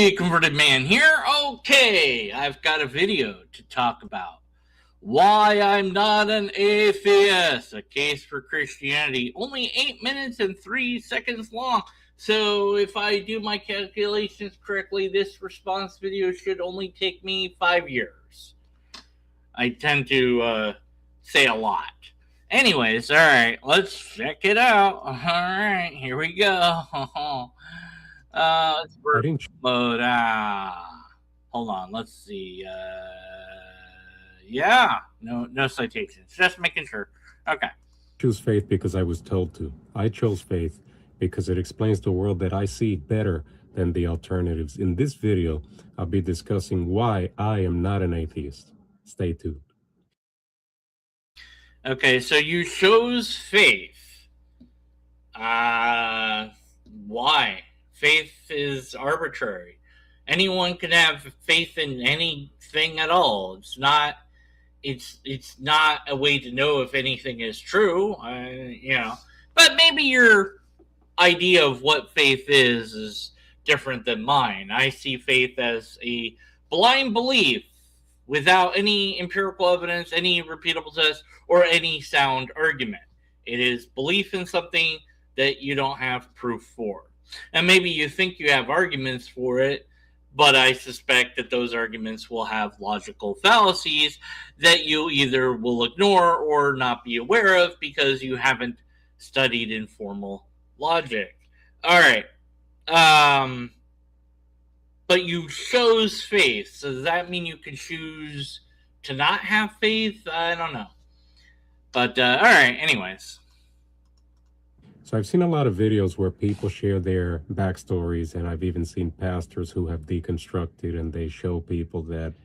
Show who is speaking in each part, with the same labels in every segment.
Speaker 1: Deconverted Man here. Okay, I've got a video to talk about. Why I'm not an atheist. A case for Christianity. Only 8 minutes and 3 seconds long. So if I do my calculations correctly, this response video should only take me 5 years. I tend to say a lot. Anyways, alright, let's check it out. Alright, here we go. Let's work mode. Hold on, let's see. Yeah, no citations. Just making sure. Okay.
Speaker 2: Choose faith because I was told to. I chose faith because it explains the world that I see better than the alternatives. In this video, I'll be discussing why I am not an atheist. Stay tuned.
Speaker 1: Okay, so you chose faith. Why? Faith is arbitrary. Anyone can have faith in anything at all. It's not a way to know if anything is true. But maybe your idea of what faith is different than mine. I see faith as a blind belief without any empirical evidence, any repeatable test, or any sound argument. It is belief in something that you don't have proof for. And maybe you think you have arguments for it, but I suspect that those arguments will have logical fallacies that you either will ignore or not be aware of because you haven't studied informal logic. All right. But you chose faith. So does that mean you can choose to not have faith? I don't know. But, all right, anyways.
Speaker 2: So I've seen a lot of videos where people share their backstories, and I've even seen pastors who have deconstructed, and they show people that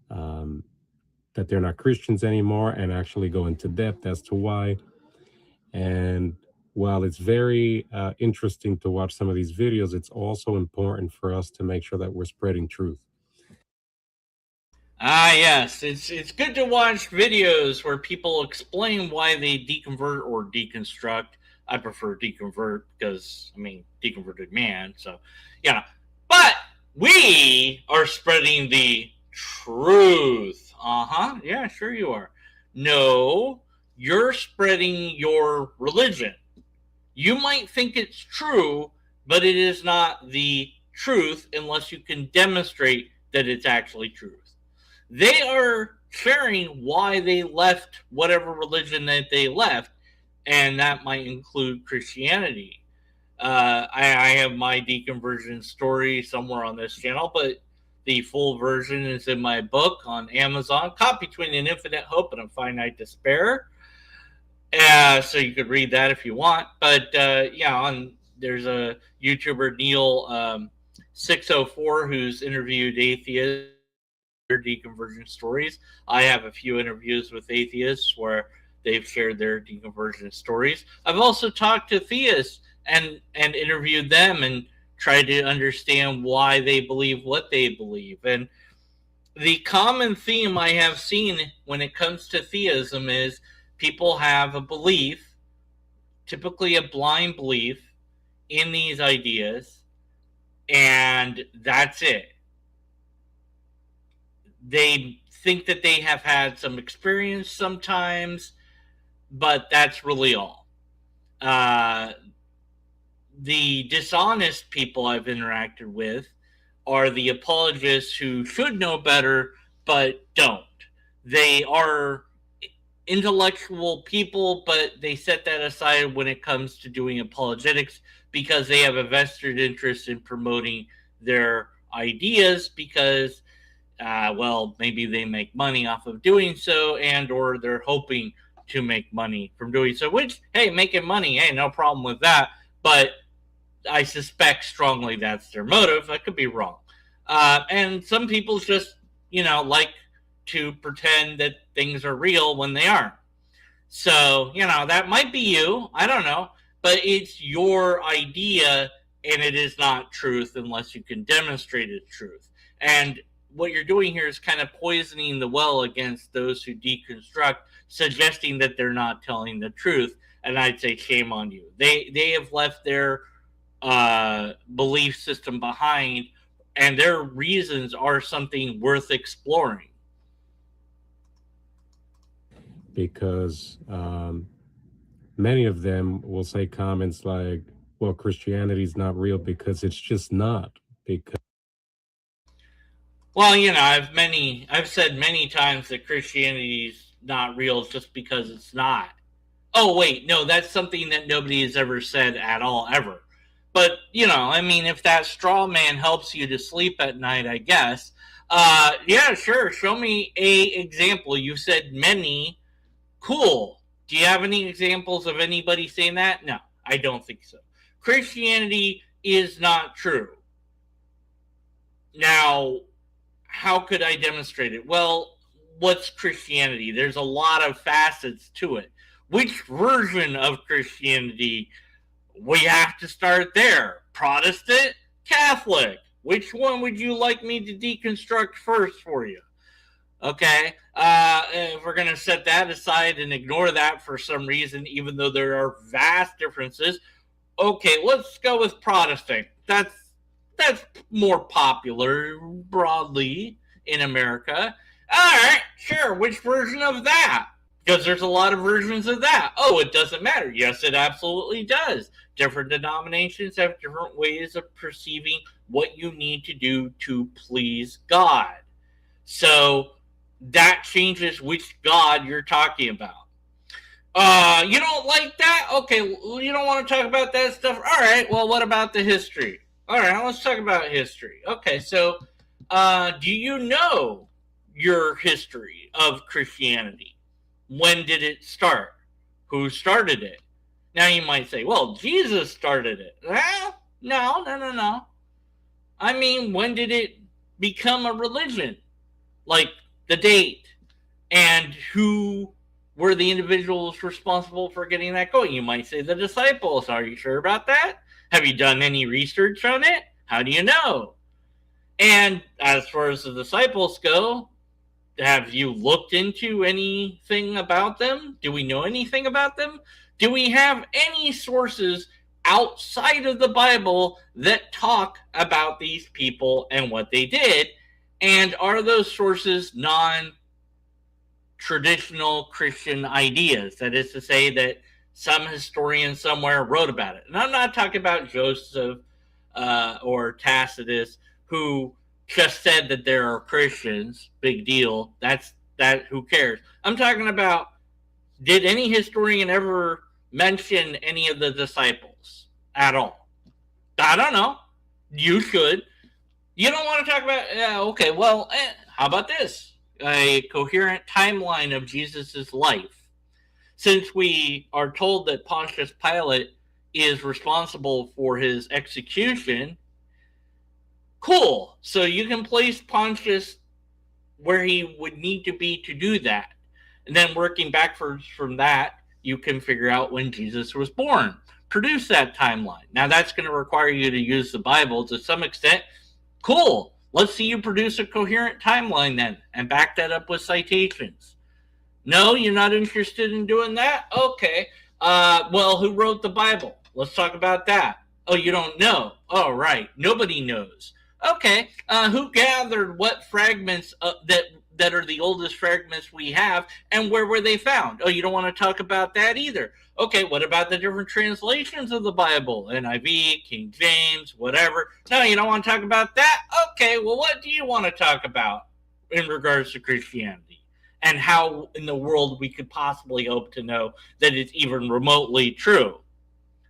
Speaker 2: that they're not Christians anymore and actually go into depth as to why. And while it's very interesting to watch some of these videos, it's also important for us to make sure that we're spreading truth.
Speaker 1: Yes, it's good to watch videos where people explain why they deconvert or deconstruct. I prefer deconvert because, deconverted man. So, yeah. But we are spreading the truth. Yeah, sure you are. No, you're spreading your religion. You might think it's true, but it is not the truth unless you can demonstrate that it's actually truth. They are sharing why they left whatever religion that they left, and that might include Christianity. I have my deconversion story somewhere on this channel, but the full version is in my book on Amazon, Caught Between an Infinite Hope and a Finite Despair. So you could read that if you want. But there's a YouTuber, Neil 604, who's interviewed atheists, their deconversion stories. I have a few interviews with atheists where they've shared their deconversion stories. I've also talked to theists and interviewed them and tried to understand why they believe what they believe. And the common theme I have seen when it comes to theism is people have a belief, typically a blind belief, in these ideas, and that's it. They think that they have had some experience sometimes, but that's really all. The dishonest people I've interacted with are the apologists who should know better but don't. They are intellectual people, but they set that aside when it comes to doing apologetics because they have a vested interest in promoting their ideas because, maybe they make money off of doing so, and or they're hoping to make money from doing so, which, hey, making money, hey, no problem with that, but I suspect strongly that's their motive. I could be wrong. And some people just, like to pretend that things are real when they aren't. So, that might be you. I don't know. But it's your idea, and it is not truth unless you can demonstrate it's truth. And what you're doing here is kind of poisoning the well against those who deconstruct, suggesting that they're not telling the truth. And I'd say shame on you. They have left their belief system behind and their reasons are something worth exploring.
Speaker 2: Because many of them will say comments like, well, Christianity's not real because it's just not. Because
Speaker 1: Well, I've said many times that Christianity's not real just because it's not. Oh, wait, no, that's something that nobody has ever said at all, ever. But, if that straw man helps you to sleep at night, I guess. Yeah, sure, show me a example. You said many. Cool. Do you have any examples of anybody saying that? No, I don't think so. Christianity is not true. Now, how could I demonstrate it? Well, what's Christianity? There's a lot of facets to it. Which version of Christianity? We have to start there. Protestant, Catholic. Which one would you like me to deconstruct first for you? Okay, if we're going to set that aside and ignore that for some reason, even though there are vast differences, okay, let's go with Protestant. That's more popular broadly in America. All right, sure. Which version of that? Because there's a lot of versions of that. Oh, it doesn't matter. Yes, it absolutely does. Different denominations have different ways of perceiving what you need to do to please God. So that changes which God you're talking about. You don't like that? Okay, you don't want to talk about that stuff? All right, well, what about the history? All right, let's talk about history. Okay, so do you know your history of Christianity? When did it start? Who started it? Now you might say, well, Jesus started it. Well, no. I mean, when did it become a religion? Like the date and who were the individuals responsible for getting that going? You might say the disciples. Are you sure about that? Have you done any research on it? How do you know? And as far as the disciples go, have you looked into anything about them? Do we know anything about them? Do we have any sources outside of the Bible that talk about these people and what they did? And are those sources non-traditional Christian ideas? That is to say that some historian somewhere wrote about it. And I'm not talking about Joseph or Tacitus, who just said that there are Christians. Big deal. Who cares? I'm talking about, did any historian ever mention any of the disciples at all? I don't know. You should. You don't want to talk about, okay, well, how about this? A coherent timeline of Jesus's life. Since we are told that Pontius Pilate is responsible for his execution, cool. So you can place Pontius where he would need to be to do that. And then working backwards from that, you can figure out when Jesus was born. Produce that timeline. Now that's going to require you to use the Bible to some extent. Cool. Let's see you produce a coherent timeline then and back that up with citations. No, you're not interested in doing that? Okay. Well, who wrote the Bible? Let's talk about that. Oh, you don't know? Oh, right. Nobody knows. Okay. Who gathered what fragments that are the oldest fragments we have, and where were they found? Oh, you don't want to talk about that either. Okay, what about the different translations of the Bible? NIV, King James, whatever. No, you don't want to talk about that? Okay, well, what do you want to talk about in regards to Christianity? And how in the world we could possibly hope to know that it's even remotely true?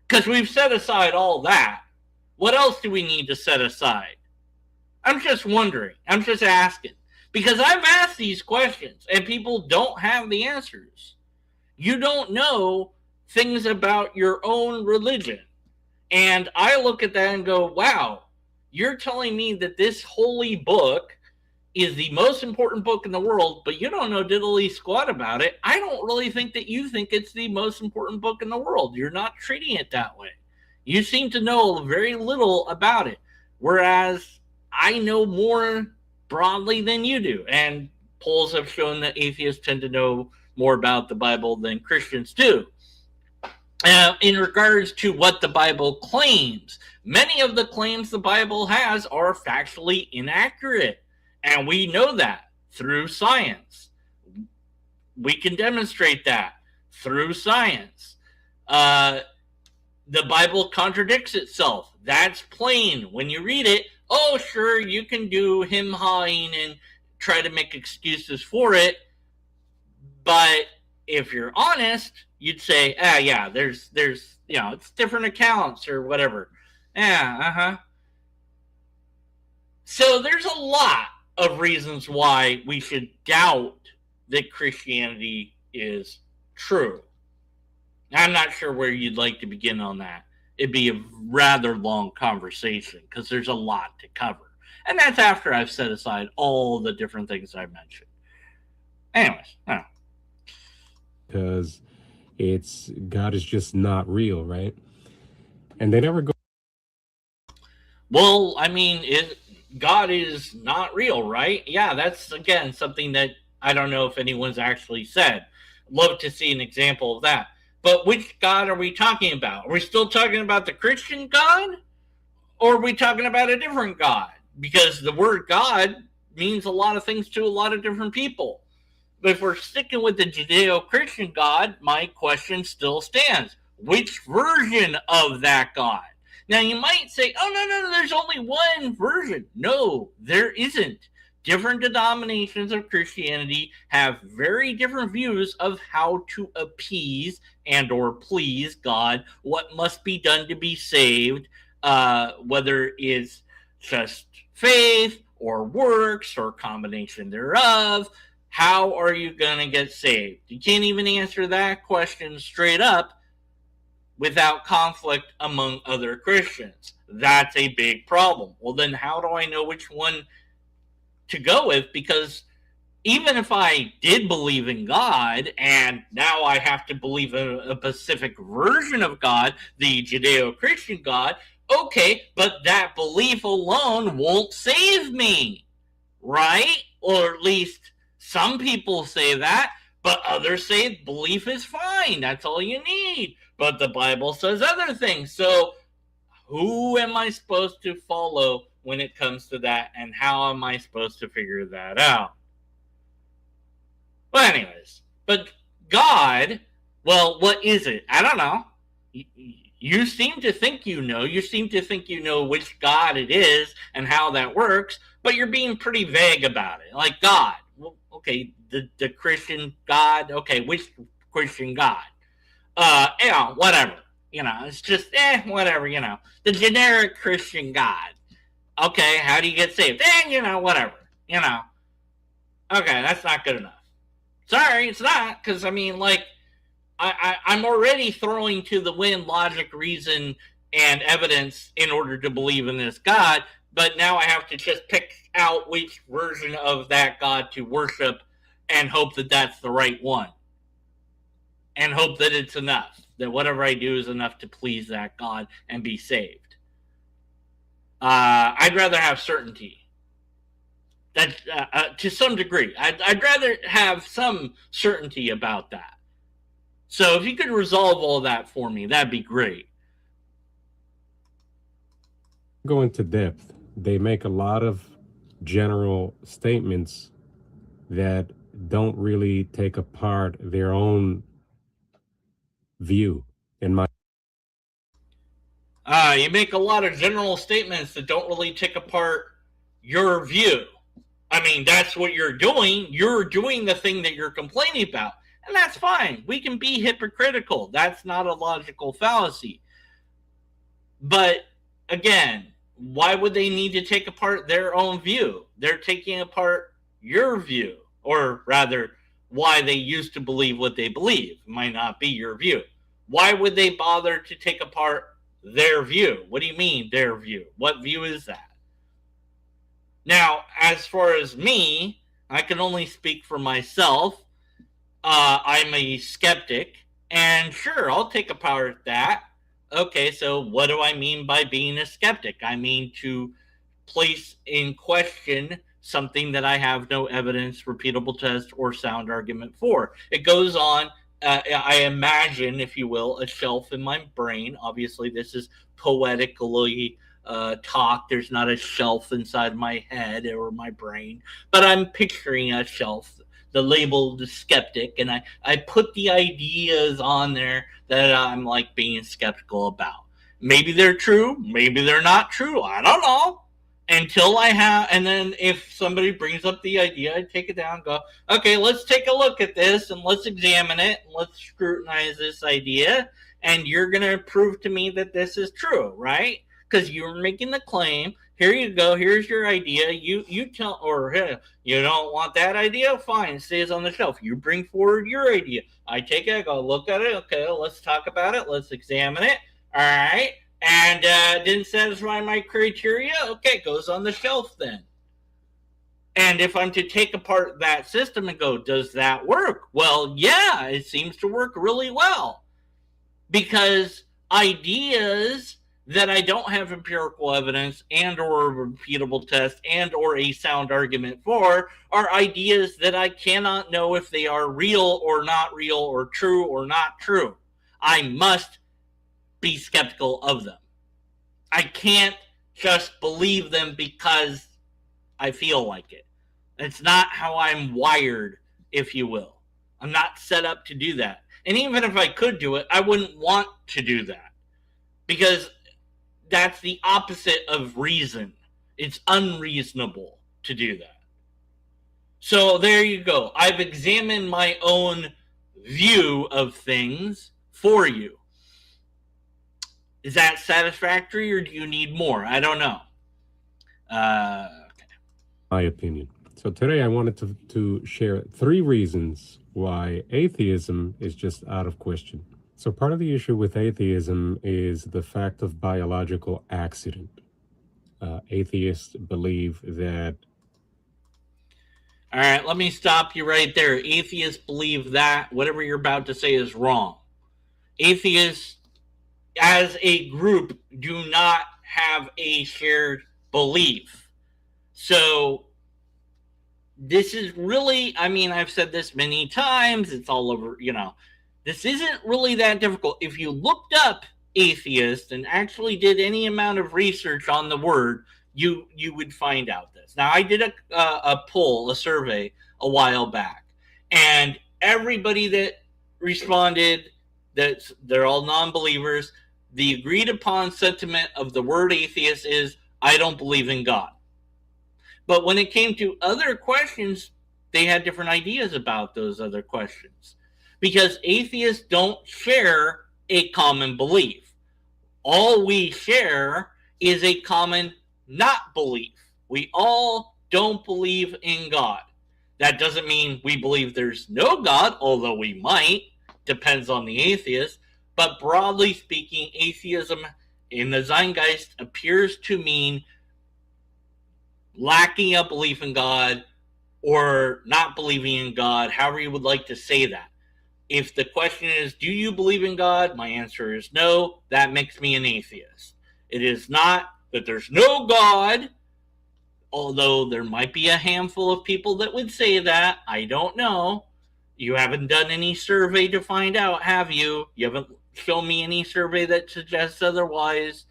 Speaker 1: Because we've set aside all that. What else do we need to set aside? I'm just wondering. I'm just asking. Because I've asked these questions and people don't have the answers. You don't know things about your own religion. And I look at that and go, wow, you're telling me that this holy book is the most important book in the world, but you don't know diddly squat about it. I don't really think that you think it's the most important book in the world. You're not treating it that way. You seem to know very little about it, whereas I know more broadly than you do. And polls have shown that atheists tend to know more about the Bible than Christians do. in regards to what the Bible claims. Many of the claims the Bible has are factually inaccurate, and we know that through science. We can demonstrate that through science. The Bible contradicts itself. That's plain. When you read it, oh, sure, you can do him-hawing and try to make excuses for it, but if you're honest, you'd say, yeah, there's, it's different accounts or whatever. Yeah, So there's a lot of reasons why we should doubt that Christianity is true. I'm not sure where you'd like to begin on that. It'd be a rather long conversation because there's a lot to cover. And that's after I've set aside all the different things I mentioned. Anyways,
Speaker 2: because God is just not real, right? And they never go.
Speaker 1: Well, I mean, God is not real, right? Yeah, that's again something that I don't know if anyone's actually said. Love to see an example of that. But which God are we talking about? Are we still talking about the Christian God? Or are we talking about a different God? Because the word God means a lot of things to a lot of different people. But if we're sticking with the Judeo-Christian God, my question still stands. Which version of that God? Now, you might say, oh, no, there's only one version. No, there isn't. Different denominations of Christianity have very different views of how to appease and or please God, what must be done to be saved, whether it's just faith or works or combination thereof. How are you going to get saved? You can't even answer that question straight up without conflict among other Christians. That's a big problem. Well, then how do I know which one to go with? Because even if I did believe in God and now I have to believe in a specific version of God, the Judeo-Christian God, okay, but that belief alone won't save me, right? Or at least some people say that, but others say belief is fine. That's all you need. But the Bible says other things. So who am I supposed to follow when it comes to that, and how am I supposed to figure that out? Well, anyways, but God, well, what is it? I don't know. You seem to think you know. You seem to think you know which God it is and how that works, but you're being pretty vague about it. Like God, well, okay, the Christian God, okay, which Christian God? Whatever. It's just, whatever, the generic Christian God. Okay, how do you get saved? Whatever, Okay, that's not good enough. Sorry, it's not, because, I'm already throwing to the wind logic, reason, and evidence in order to believe in this God, but now I have to just pick out which version of that God to worship and hope that that's the right one. And hope that it's enough, that whatever I do is enough to please that God and be saved. I'd rather have certainty. That to some degree, I'd rather have some certainty about that. So if you could resolve all that for me, that'd be great.
Speaker 2: Go into depth. They make a lot of general statements that don't really take apart their own view. In my
Speaker 1: you make a lot of general statements that don't really take apart your view. That's what you're doing. You're doing the thing that you're complaining about. And that's fine. We can be hypocritical. That's not a logical fallacy. But again, why would they need to take apart their own view? They're taking apart your view, or rather, why they used to believe what they believe. It might not be your view. Why would they bother to take apart their view? What do you mean, their view? What view is that? Now, as far as me, I can only speak for myself. I'm a skeptic, and sure, I'll take apart that. Okay, so what do I mean by being a skeptic? I mean to place in question something that I have no evidence, repeatable test, or sound argument for. It goes on I imagine, if you will, a shelf in my brain. Obviously, this is poetically talk. There's not a shelf inside my head or my brain, but I'm picturing a shelf, the labeled skeptic, and I put the ideas on there that I'm like being skeptical about. Maybe they're true, maybe they're not true. I don't know until I have, and then if somebody brings up the idea, I take it down and go, okay, let's take a look at this and let's examine it and let's scrutinize this idea. And you're going to prove to me that this is true, right? Because you're making the claim. Here you go. Here's your idea. You tell, or hey, you don't want that idea? Fine, it stays on the shelf. You bring forward your idea. I take it, I go look at it. Okay, let's talk about it. Let's examine it. All right. And didn't satisfy my criteria. Okay, it goes on the shelf then. And if I'm to take apart that system and go, does that work? Well, yeah, it seems to work really well. Because ideas that I don't have empirical evidence and or a repeatable test and or a sound argument for are ideas that I cannot know if they are real or true or not true. I must be skeptical of them. I can't just believe them because I feel like it. It's not how I'm wired, if you will. I'm not set up to do that. And even if I could do it, I wouldn't want to do that. Because that's the opposite of reason. It's unreasonable to do that. So there you go. I've examined my own view of things for you. Is that satisfactory or do you need more? I don't know. Okay.
Speaker 2: My opinion. So today I wanted to share 3 reasons why atheism is just out of question. So part of the issue with atheism is the fact of biological accident. Atheists believe that...
Speaker 1: All right, let me stop you right there. Atheists believe that whatever you're about to say is wrong. Atheists, as a group, do not have a shared belief. So this is really, I mean, I've said this many times. It's all over, this isn't really that difficult. If you looked up atheist and actually did any amount of research on the word, you would find out this. Now, I did a poll, a survey a while back, and everybody that responded, that they're all non-believers, the agreed upon sentiment of the word atheist is, I don't believe in God. But when it came to other questions, they had different ideas about those other questions. Because atheists don't share a common belief. All we share is a common not belief. We all don't believe in God. That doesn't mean we believe there's no God, although we might. Depends on the atheist. But broadly speaking, atheism in the zeitgeist appears to mean lacking a belief in God or not believing in God, however you would like to say that. If the question is, do you believe in God? My answer is no. That makes me an atheist. It is not that there's no God, although there might be a handful of people that would say that. I don't know. You haven't done any survey to find out, have you? You haven't shown me any survey that suggests otherwise.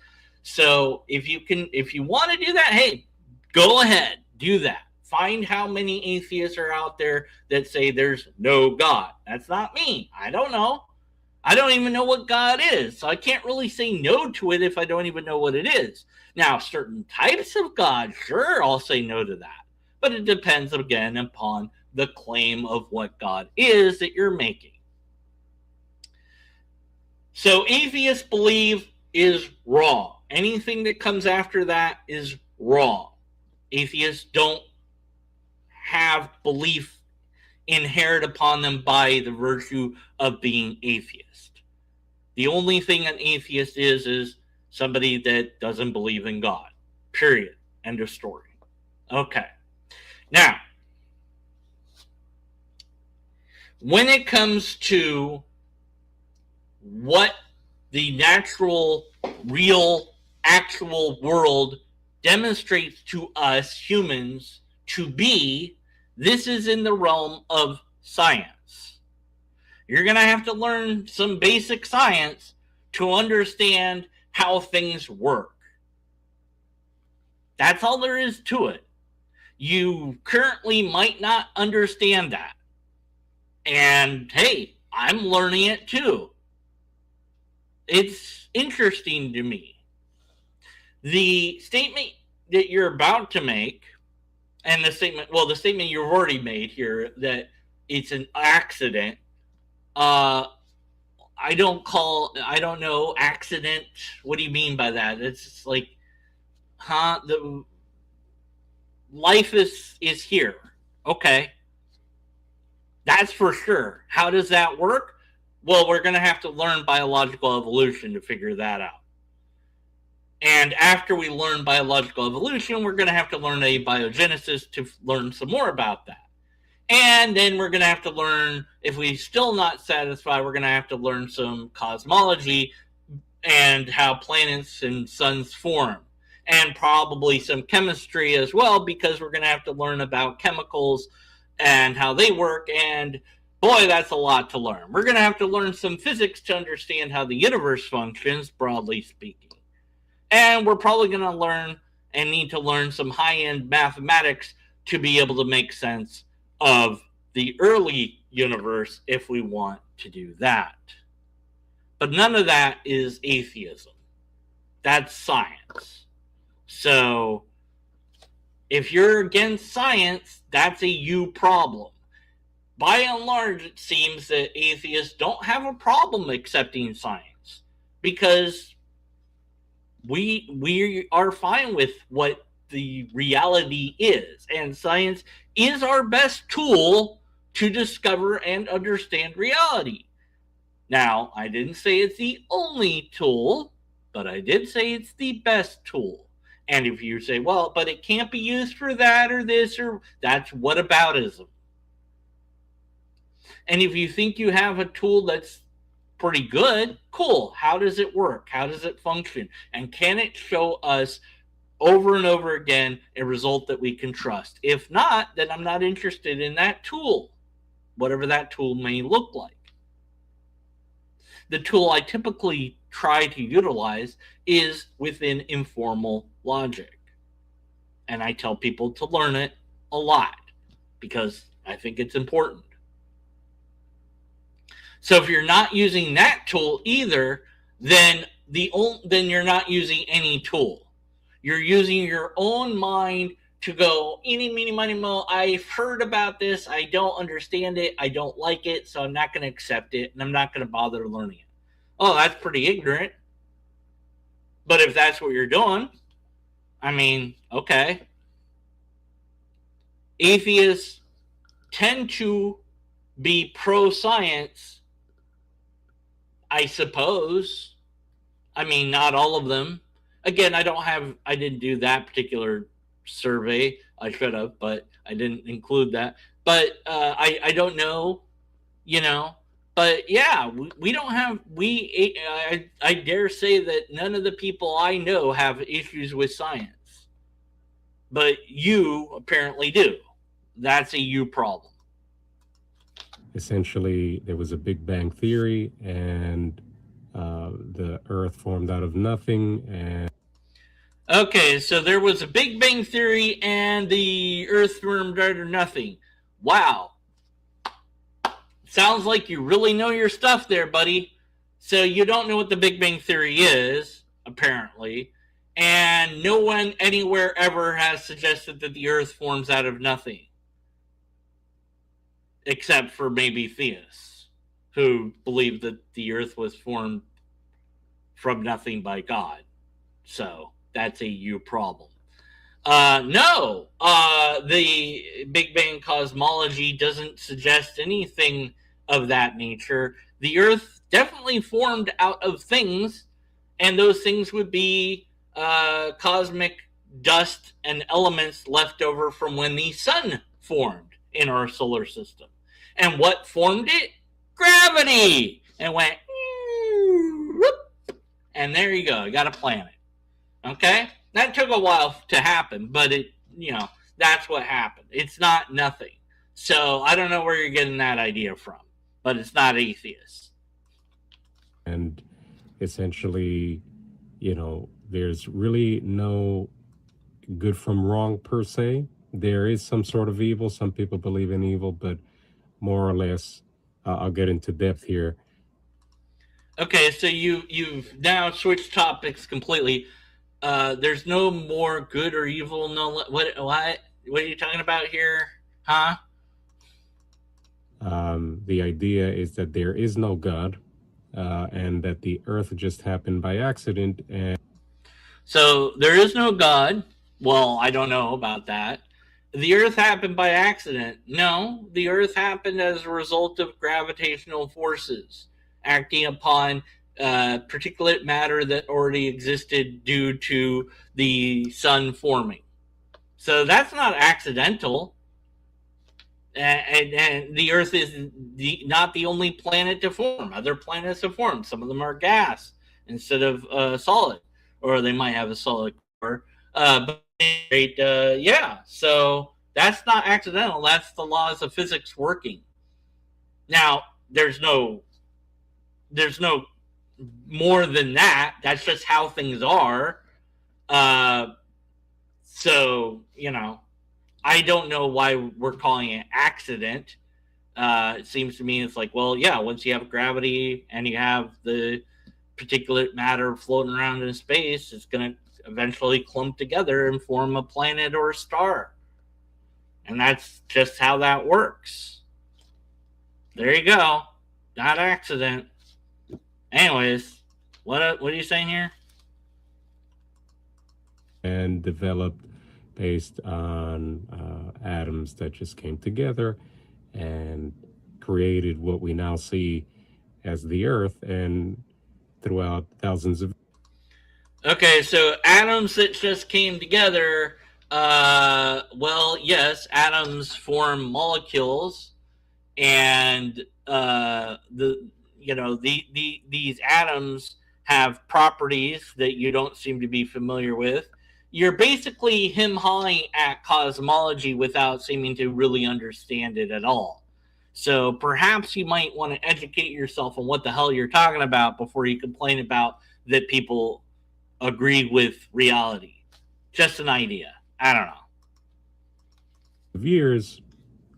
Speaker 1: So if you want to do that, hey, go ahead, do that. Find how many atheists are out there that say there's no God. That's not me. I don't know. I don't even know what God is. So I can't really say no to it if I don't even know what it is. Now, certain types of God, sure, I'll say no to that. But it depends, again, upon the claim of what God is that you're making. So atheists believe is wrong. Anything that comes after that is wrong. Atheists don't have belief inherent upon them by the virtue of being atheist. The only thing an atheist is somebody that doesn't believe in God. Period. End of story. Okay. Now, when it comes to what the natural, real, actual world demonstrates to us humans to be, this is in the realm of science. You're going to have to learn some basic science to understand how things work. That's all there is to it. You currently might not understand that. And hey, I'm learning it too. It's interesting to me. The statement that you're about to make, and the statement you've already made here, that it's an accident, I don't know, accident. What do you mean by that? It's just like, the life is here. Okay. That's for sure. How does that work? Well, we're going to have to learn biological evolution to figure that out. And after we learn biological evolution, we're going to have to learn abiogenesis to learn some more about that. And then we're going to have to learn, if we're still not satisfied, we're going to have to learn some cosmology and how planets and suns form. And probably some chemistry as well, because we're going to have to learn about chemicals and how they work. And boy, that's a lot to learn. We're going to have to learn some physics to understand how the universe functions, broadly speaking. And we're probably going to learn and need to learn some high-end mathematics to be able to make sense of the early universe if we want to do that. But none of that is atheism. That's science. So if you're against science, that's a you problem. By and large, it seems that atheists don't have a problem accepting science because we are fine with what the reality is. And science is our best tool to discover and understand reality. Now, I didn't say it's the only tool, but I did say it's the best tool. And if you say, well, but it can't be used for that or this or that's whataboutism. And if you think you have a tool that's pretty good, cool. How does it work? How does it function? And can it show us over and over again a result that we can trust? If not, then I'm not interested in that tool, whatever that tool may look like. The tool I typically try to utilize is within informal logic. And I tell people to learn it a lot because I think it's important. So if you're not using that tool either, then you're not using any tool. You're using your own mind to go, eeny, meeny, miny, mo, I've heard about this, I don't understand it, I don't like it, so I'm not going to accept it, and I'm not going to bother learning it. Oh, that's pretty ignorant. But if that's what you're doing, I mean, okay. Atheists tend to be pro-science, I suppose. I mean, not all of them. Again, I didn't do that particular survey. I should have, but I didn't include that. But I don't know, But yeah, we don't have, I dare say that none of the people I know have issues with science. But you apparently do. That's a you problem.
Speaker 2: Essentially, there was a Big Bang Theory, and the Earth formed out of nothing. And
Speaker 1: okay, so there was a Big Bang Theory, and the Earth formed out of nothing. Wow. Sounds like you really know your stuff there, buddy. So you don't know what the Big Bang Theory is, apparently. And no one anywhere ever has suggested that the Earth forms out of nothing. Except for maybe theists, who believe that the Earth was formed from nothing by God. So that's a you problem. No, the Big Bang cosmology doesn't suggest anything of that nature. The Earth definitely formed out of things, and those things would be cosmic dust and elements left over from when the sun formed in our solar system. And what formed it? Gravity! And went, whoop, and there you go. You got a planet. Okay? That took a while to happen, but that's what happened. It's not nothing. So I don't know where you're getting that idea from. but it's not atheists.
Speaker 2: And essentially, there's really no good from wrong per se. There is some sort of evil. Some people believe in evil, but more or less, I'll get into depth here.
Speaker 1: Okay, so you've now switched topics completely. There's no more good or evil. No, what are you talking about here? Huh?
Speaker 2: The idea is that there is no God, and that the earth just happened by accident. And
Speaker 1: so there is no God. Well, I don't know about that. The earth happened by accident. No, the earth happened as a result of gravitational forces acting upon particulate matter that already existed due to the sun forming. So that's not accidental. And the Earth is not the only planet to form. Other planets have formed. Some of them are gas instead of solid, or they might have a solid core. Yeah, so that's not accidental. That's the laws of physics working. Now, there's no more than that. That's just how things are. So, I don't know why we're calling it accident. It seems to me it's like, well, yeah, once you have gravity and you have the particulate matter floating around in space, it's going to eventually clump together and form a planet or a star. And that's just how that works. There you go. Not accident. Anyways, what are you saying here?
Speaker 2: And developed based on atoms that just came together and created what we now see as the Earth, and throughout thousands of.
Speaker 1: Okay, so atoms that just came together. Well, yes, atoms form molecules, and these atoms have properties that you don't seem to be familiar with. You're basically him-hawing at cosmology without seeming to really understand it at all. So perhaps you might want to educate yourself on what the hell you're talking about before you complain about that people agree with reality. Just an idea. I don't know.
Speaker 2: Of years,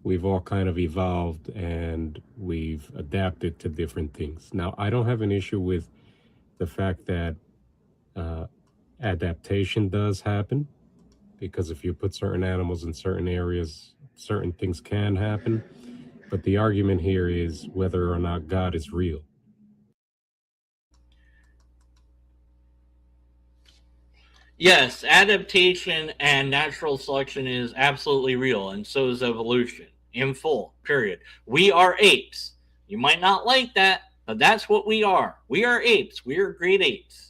Speaker 2: we've all kind of evolved and we've adapted to different things. Now, I don't have an issue with the fact that adaptation does happen, because if you put certain animals in certain areas, certain things can happen. But the argument here is whether or not God is real.
Speaker 1: Yes, adaptation and natural selection is absolutely real, and so is evolution in full, period. We are apes. You might not like that, but that's what we are. We are apes. We are great apes.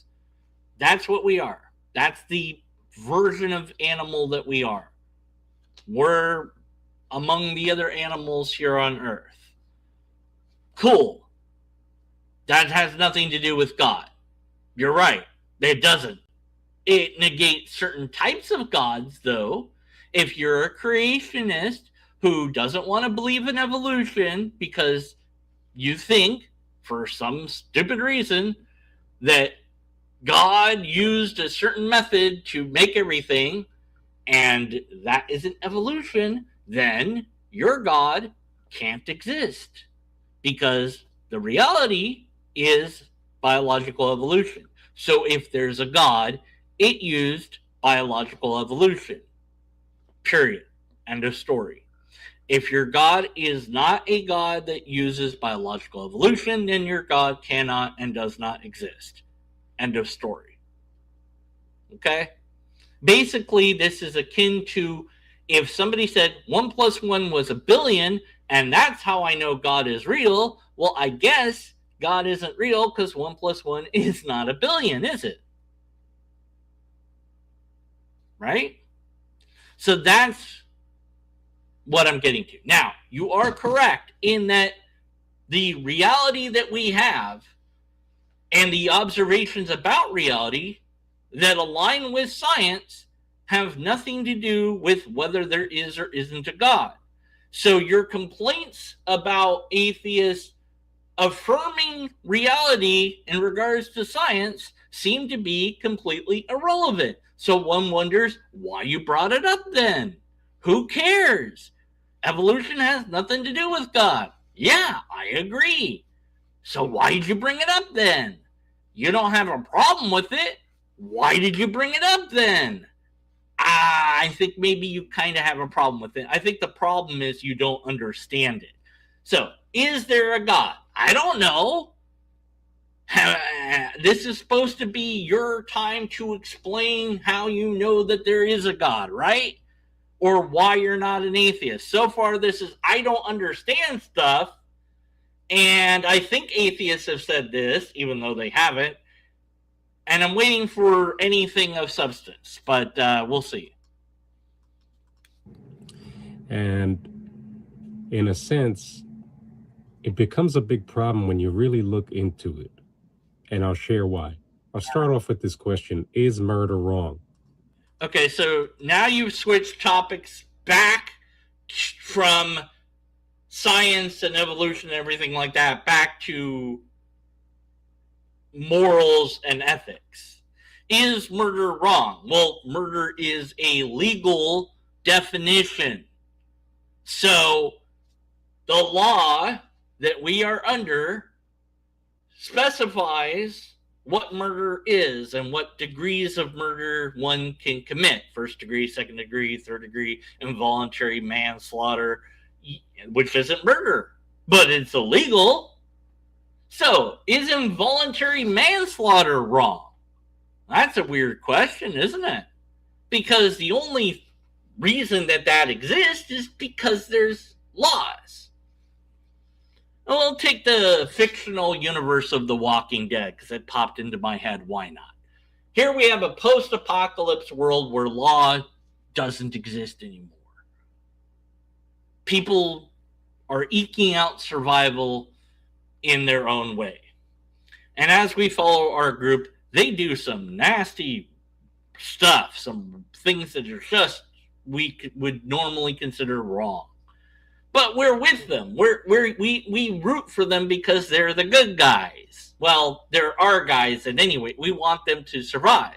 Speaker 1: That's what we are. That's the version of animal that we are. We're among the other animals here on Earth. Cool. That has nothing to do with God. You're right. It doesn't. It negates certain types of gods, though. If you're a creationist who doesn't want to believe in evolution because you think, for some stupid reason, that God used a certain method to make everything, and that isn't evolution, then your God can't exist, because the reality is biological evolution. So if there's a God, it used biological evolution. Period. End of story. If your God is not a God that uses biological evolution, then your God cannot and does not exist. End of story. Okay? Basically, this is akin to if somebody said 1 + 1 was 1 billion, and that's how I know God is real. Well, I guess God isn't real because 1 + 1 is not 1 billion, is it? Right? So that's what I'm getting to. Now, you are correct in that the reality that we have and the observations about reality that align with science have nothing to do with whether there is or isn't a God. So your complaints about atheists affirming reality in regards to science seem to be completely irrelevant. So one wonders why you brought it up then. Who cares? Evolution has nothing to do with God. Yeah, I agree. So why did you bring it up then? You don't have a problem with it. Why did you bring it up then? I think maybe you kind of have a problem with it. I think the problem is you don't understand it. So, is there a God? I don't know. This is supposed to be your time to explain how you know that there is a God, right? Or why you're not an atheist. So far, this is, I don't understand stuff. And I think atheists have said this, even though they haven't. And I'm waiting for anything of substance, but we'll see.
Speaker 2: And in a sense, it becomes a big problem when you really look into it. And I'll share why. I'll start off with this question. Is murder wrong?
Speaker 1: Okay, so now you've switched topics back from science and evolution and everything like that back to morals and ethics. Is murder wrong? Well, murder is a legal definition. So the law that we are under specifies what murder is and what degrees of murder one can commit. First degree, second degree, third degree, involuntary manslaughter, which isn't murder, but it's illegal. So, is involuntary manslaughter wrong? That's a weird question, isn't it? Because the only reason that exists is because there's laws. We'll take the fictional universe of The Walking Dead, because it popped into my head. Why not? Here we have a post-apocalypse world where law doesn't exist anymore. People are eking out survival in their own way. And as we follow our group, they do some nasty stuff, some things that are just we would normally consider wrong. But we're with them. We root for them because they're the good guys. Well, they're our guys, and anyway, we want them to survive.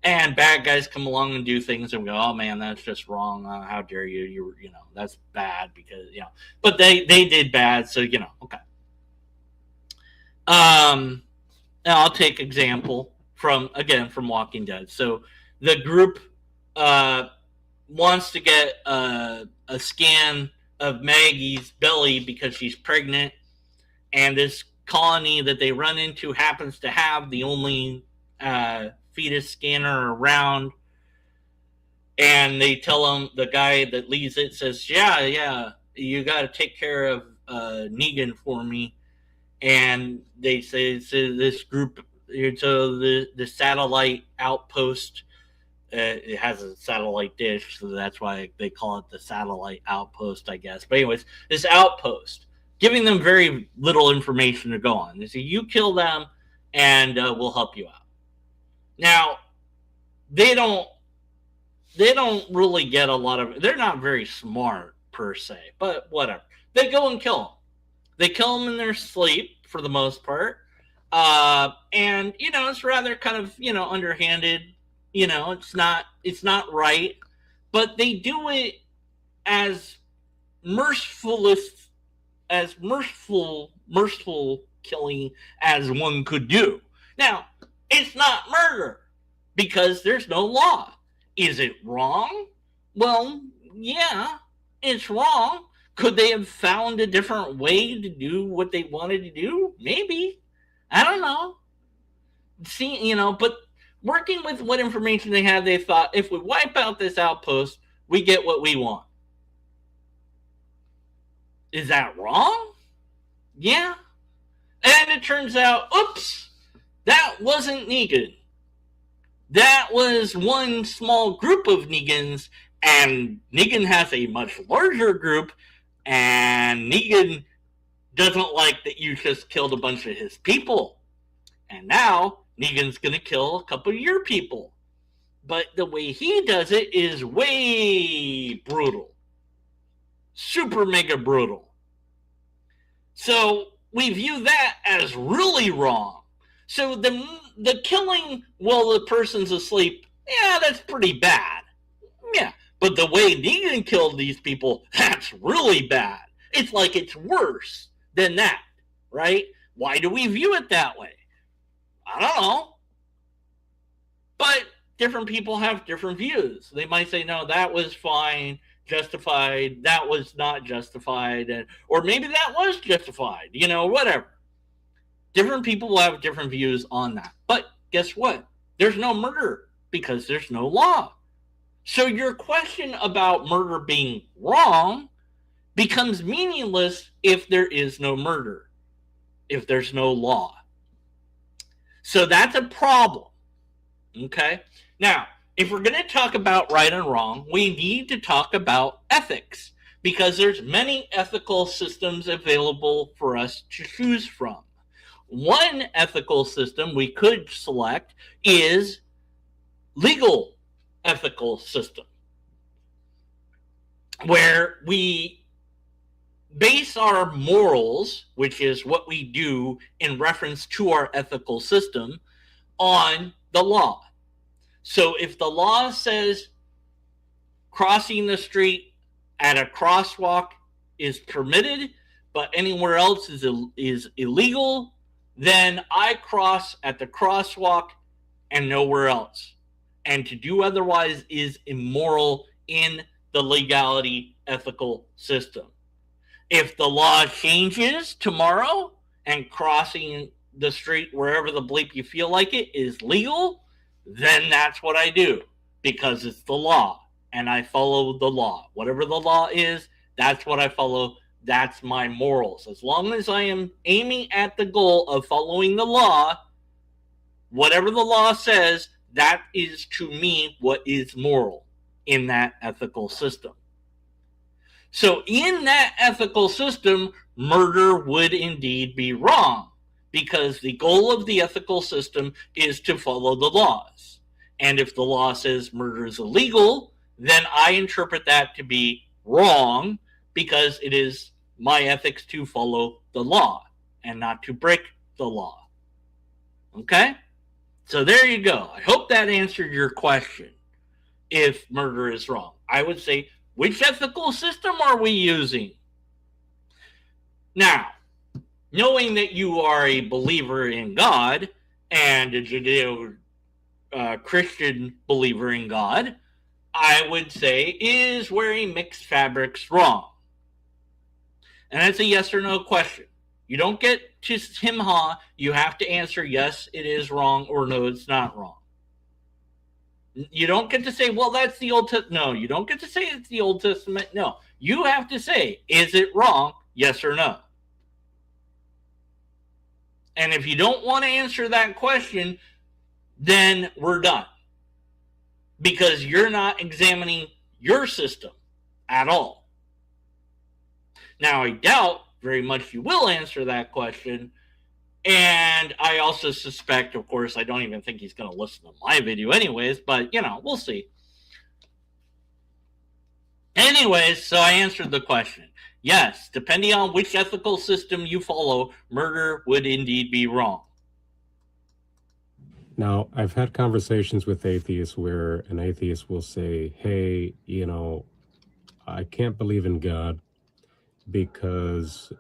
Speaker 1: And bad guys come along and do things, and we go, "Oh man, that's just wrong. How dare you? You know, that's bad because But they did bad, so okay." Now I'll take example from Walking Dead. So the group wants to get a scan of Maggie's belly because she's pregnant, and this colony that they run into happens to have the only fetus scanner around. And they tell him, the guy that leads it says, yeah, you got to take care of Negan for me. And they say this group, so the satellite outpost, it has a satellite dish, so that's why they call it the satellite outpost, I guess. But anyways, this outpost, giving them very little information to go on. They say, you kill them, and we'll help you out. Now, they don't really get a lot of, they're not very smart per se, but whatever. They go and kill them. They kill them in their sleep for the most part. And, it's rather kind of, underhanded. It's not right. But they do it as merciful killing as one could do. Now, it's not murder because there's no law. Is it wrong? Well, yeah, it's wrong. Could they have found a different way to do what they wanted to do? Maybe. I don't know. See, but working with what information they had, they thought, if we wipe out this outpost, we get what we want. Is that wrong? Yeah. And it turns out, oops, that wasn't Negan. That was one small group of Negans, and Negan has a much larger group, and Negan doesn't like that you just killed a bunch of his people. And now Negan's going to kill a couple of your people. But the way he does it is way brutal. Super mega brutal. So we view that as really wrong. So the killing while the person's asleep, yeah, that's pretty bad. Yeah, but the way Negan killed these people, that's really bad. It's like it's worse than that, right? Why do we view it that way? I don't know. But different people have different views. They might say, no, that was fine, justified, that was not justified, or maybe that was justified, whatever. Different people will have different views on that. But guess what? There's no murder because there's no law. So your question about murder being wrong becomes meaningless if there is no murder, if there's no law. So that's a problem. Okay? Now, if we're going to talk about right and wrong, we need to talk about ethics because there's many ethical systems available for us to choose from. One ethical system we could select is legal ethical system, where we base our morals, which is what we do in reference to our ethical system, on the law. So if the law says crossing the street at a crosswalk is permitted, but anywhere else is illegal, then I cross at the crosswalk and nowhere else. And to do otherwise is immoral in the legality ethical system. If the law changes tomorrow and crossing the street wherever the bleep you feel like it is legal, then that's what I do because it's the law and I follow the law. Whatever the law is, that's what I follow. That's my morals. As long as I am aiming at the goal of following the law, whatever the law says, that is to me what is moral in that ethical system. So in that ethical system, murder would indeed be wrong because the goal of the ethical system is to follow the laws. And if the law says murder is illegal, then I interpret that to be wrong because it is my ethics to follow the law and not to break the law. Okay? So there you go. I hope that answered your question. If murder is wrong, I would say, which ethical system are we using? Now, knowing that you are a believer in God and a Judeo-Christian believer in God, I would say, is wearing mixed fabrics wrong? And that's a yes or no question. You don't get to him-ha. You have to answer yes, it is wrong, or no, it's not wrong. You don't get to say, well, that's the Old Testament. No, you don't get to say it's the Old Testament. No, you have to say, is it wrong? Yes or no. And if you don't want to answer that question, then we're done. Because you're not examining your system at all. Now, I doubt very much you will answer that question. And I also suspect, of course, I don't even think he's going to listen to my video anyways, but, we'll see. Anyways, so I answered the question. Yes, depending on which ethical system you follow, murder would indeed be wrong.
Speaker 2: Now, I've had conversations with atheists where an atheist will say, hey, I can't believe in God because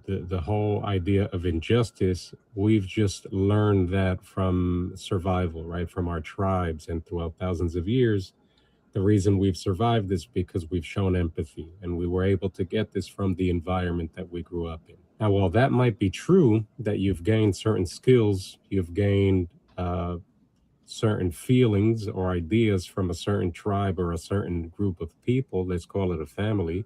Speaker 2: the whole idea of injustice, we've just learned that from survival, right? From our tribes, and throughout thousands of years, the reason we've survived is because we've shown empathy, and we were able to get this from the environment that we grew up in. Now, while that might be true, that you've gained certain skills, you've gained certain feelings or ideas from a certain tribe or a certain group of people, let's call it a family,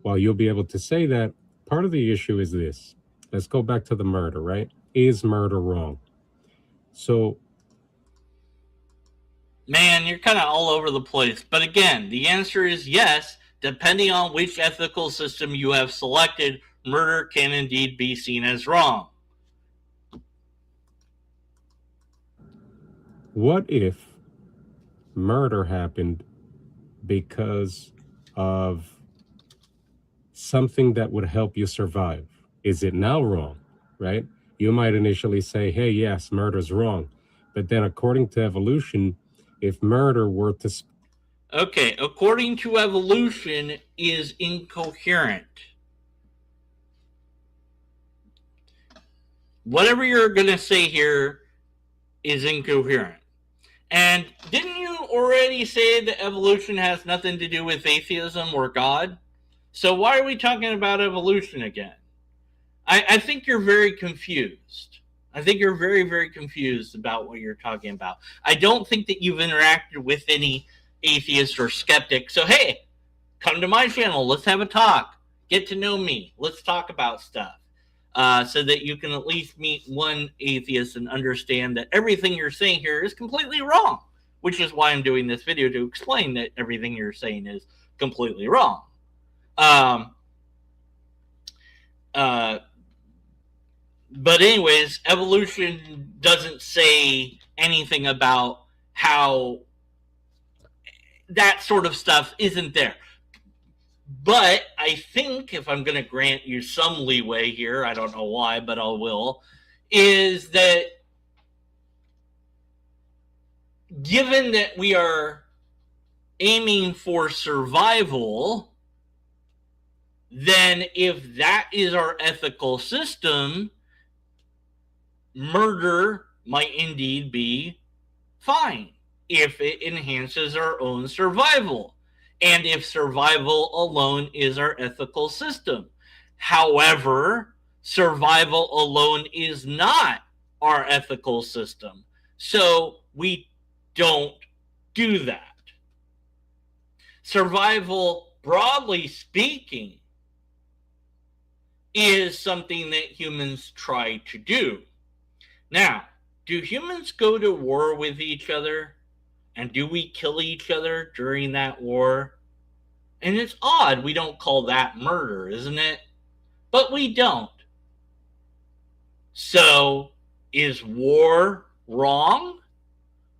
Speaker 2: while you'll be able to say that, part of the issue is this. Let's go back to the murder, right? Is murder wrong? So,
Speaker 1: man, you're kind of all over the place. But again, the answer is yes. Depending on which ethical system you have selected, murder can indeed be seen as wrong.
Speaker 2: What if murder happened because of something that would help you survive. Is it now wrong? Right? You might initially say, hey, yes, murder's wrong. But then, according to evolution, if murder were to.
Speaker 1: Okay, according to evolution, is incoherent. Whatever you're going to say here is incoherent. And didn't you already say that evolution has nothing to do with atheism or God? So why are we talking about evolution again? I think you're very confused. I think you're very, very confused about what you're talking about. I don't think that you've interacted with any atheist or skeptic. So, hey, come to my channel. Let's have a talk. Get to know me. Let's talk about stuff. So that you can at least meet one atheist and understand that everything you're saying here is completely wrong, which is why I'm doing this video, to explain that everything you're saying is completely wrong. But anyways, evolution doesn't say anything about how that sort of stuff isn't there. But I think, if I'm going to grant you some leeway here, I don't know why, but I will, is that given that we are aiming for survival, then if that is our ethical system, murder might indeed be fine if it enhances our own survival, and if survival alone is our ethical system. However, survival alone is not our ethical system, so we don't do that. Survival, broadly speaking, is something that humans try to do. Now, do humans go to war with each other? And do we kill each other during that war? And it's odd we don't call that murder, isn't it? But we don't. So, is war wrong?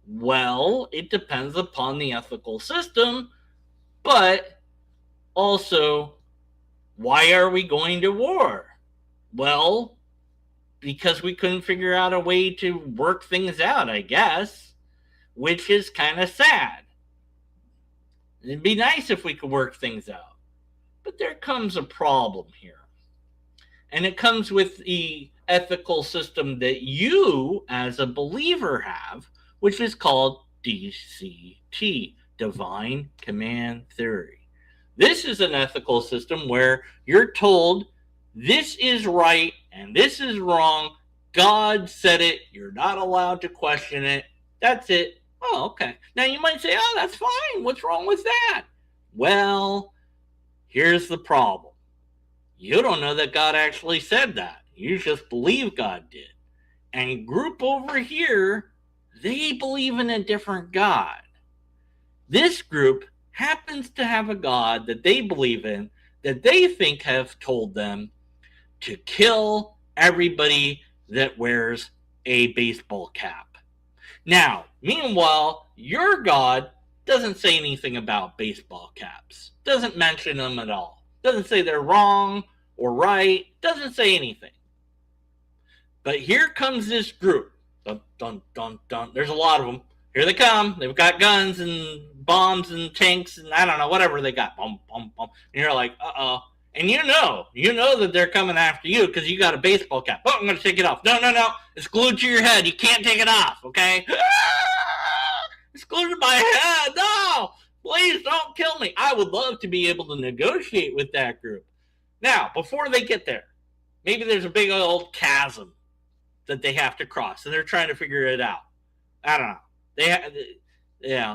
Speaker 1: Well, it depends upon the ethical system, but also, why are we going to war? Well, because we couldn't figure out a way to work things out, I guess, which is kind of sad. It'd be nice if we could work things out, but there comes a problem here. And it comes with the ethical system that you, as a believer, have, which is called DCT, Divine Command Theory. This is an ethical system where you're told this is right and this is wrong. God said it. You're not allowed to question it. That's it. Oh, okay. Now you might say, oh, that's fine. What's wrong with that? Well, here's the problem. You don't know that God actually said that. You just believe God did. And group over here, they believe in a different God. This group happens to have a God that they believe in, that they think have told them to kill everybody that wears a baseball cap. Now, meanwhile, your God doesn't say anything about baseball caps. Doesn't mention them at all. Doesn't say they're wrong or right. Doesn't say anything. But here comes this group. Dun, dun, dun, dun. There's a lot of them. Here they come. They've got guns and bombs and tanks and I don't know, whatever they got. Boom, boom, boom. And you're like, uh-oh. And you know that they're coming after you because you got a baseball cap. Oh, I'm going to take it off. No. It's glued to your head. You can't take it off, okay? It's glued to my head. No, please don't kill me. I would love to be able to negotiate with that group. Now, before they get there, maybe there's a big old chasm that they have to cross, and they're trying to figure it out. I don't know.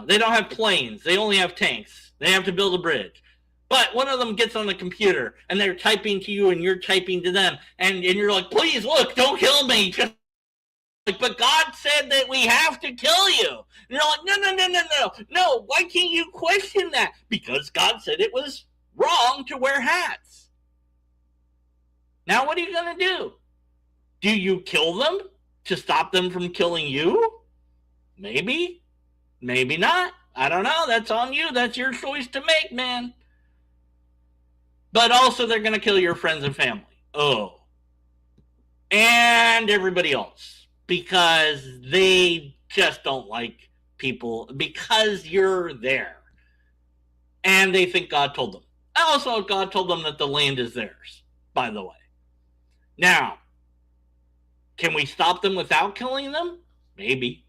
Speaker 1: They don't have planes. They only have tanks. They have to build a bridge. But one of them gets on the computer, and they're typing to you, and you're typing to them, and you're like, please, look, don't kill me. Just like, but God said that we have to kill you. And you're like, no. Why can't you question that? Because God said it was wrong to wear hats. Now what are you going to do? Do you kill them to stop them from killing you? Maybe. Maybe not. I don't know. That's on you. That's your choice to make, man. But also they're going to kill your friends and family. Oh. And everybody else. Because they just don't like people. Because you're there. And they think God told them. Also, God told them that the land is theirs, by the way. Now, can we stop them without killing them? Maybe.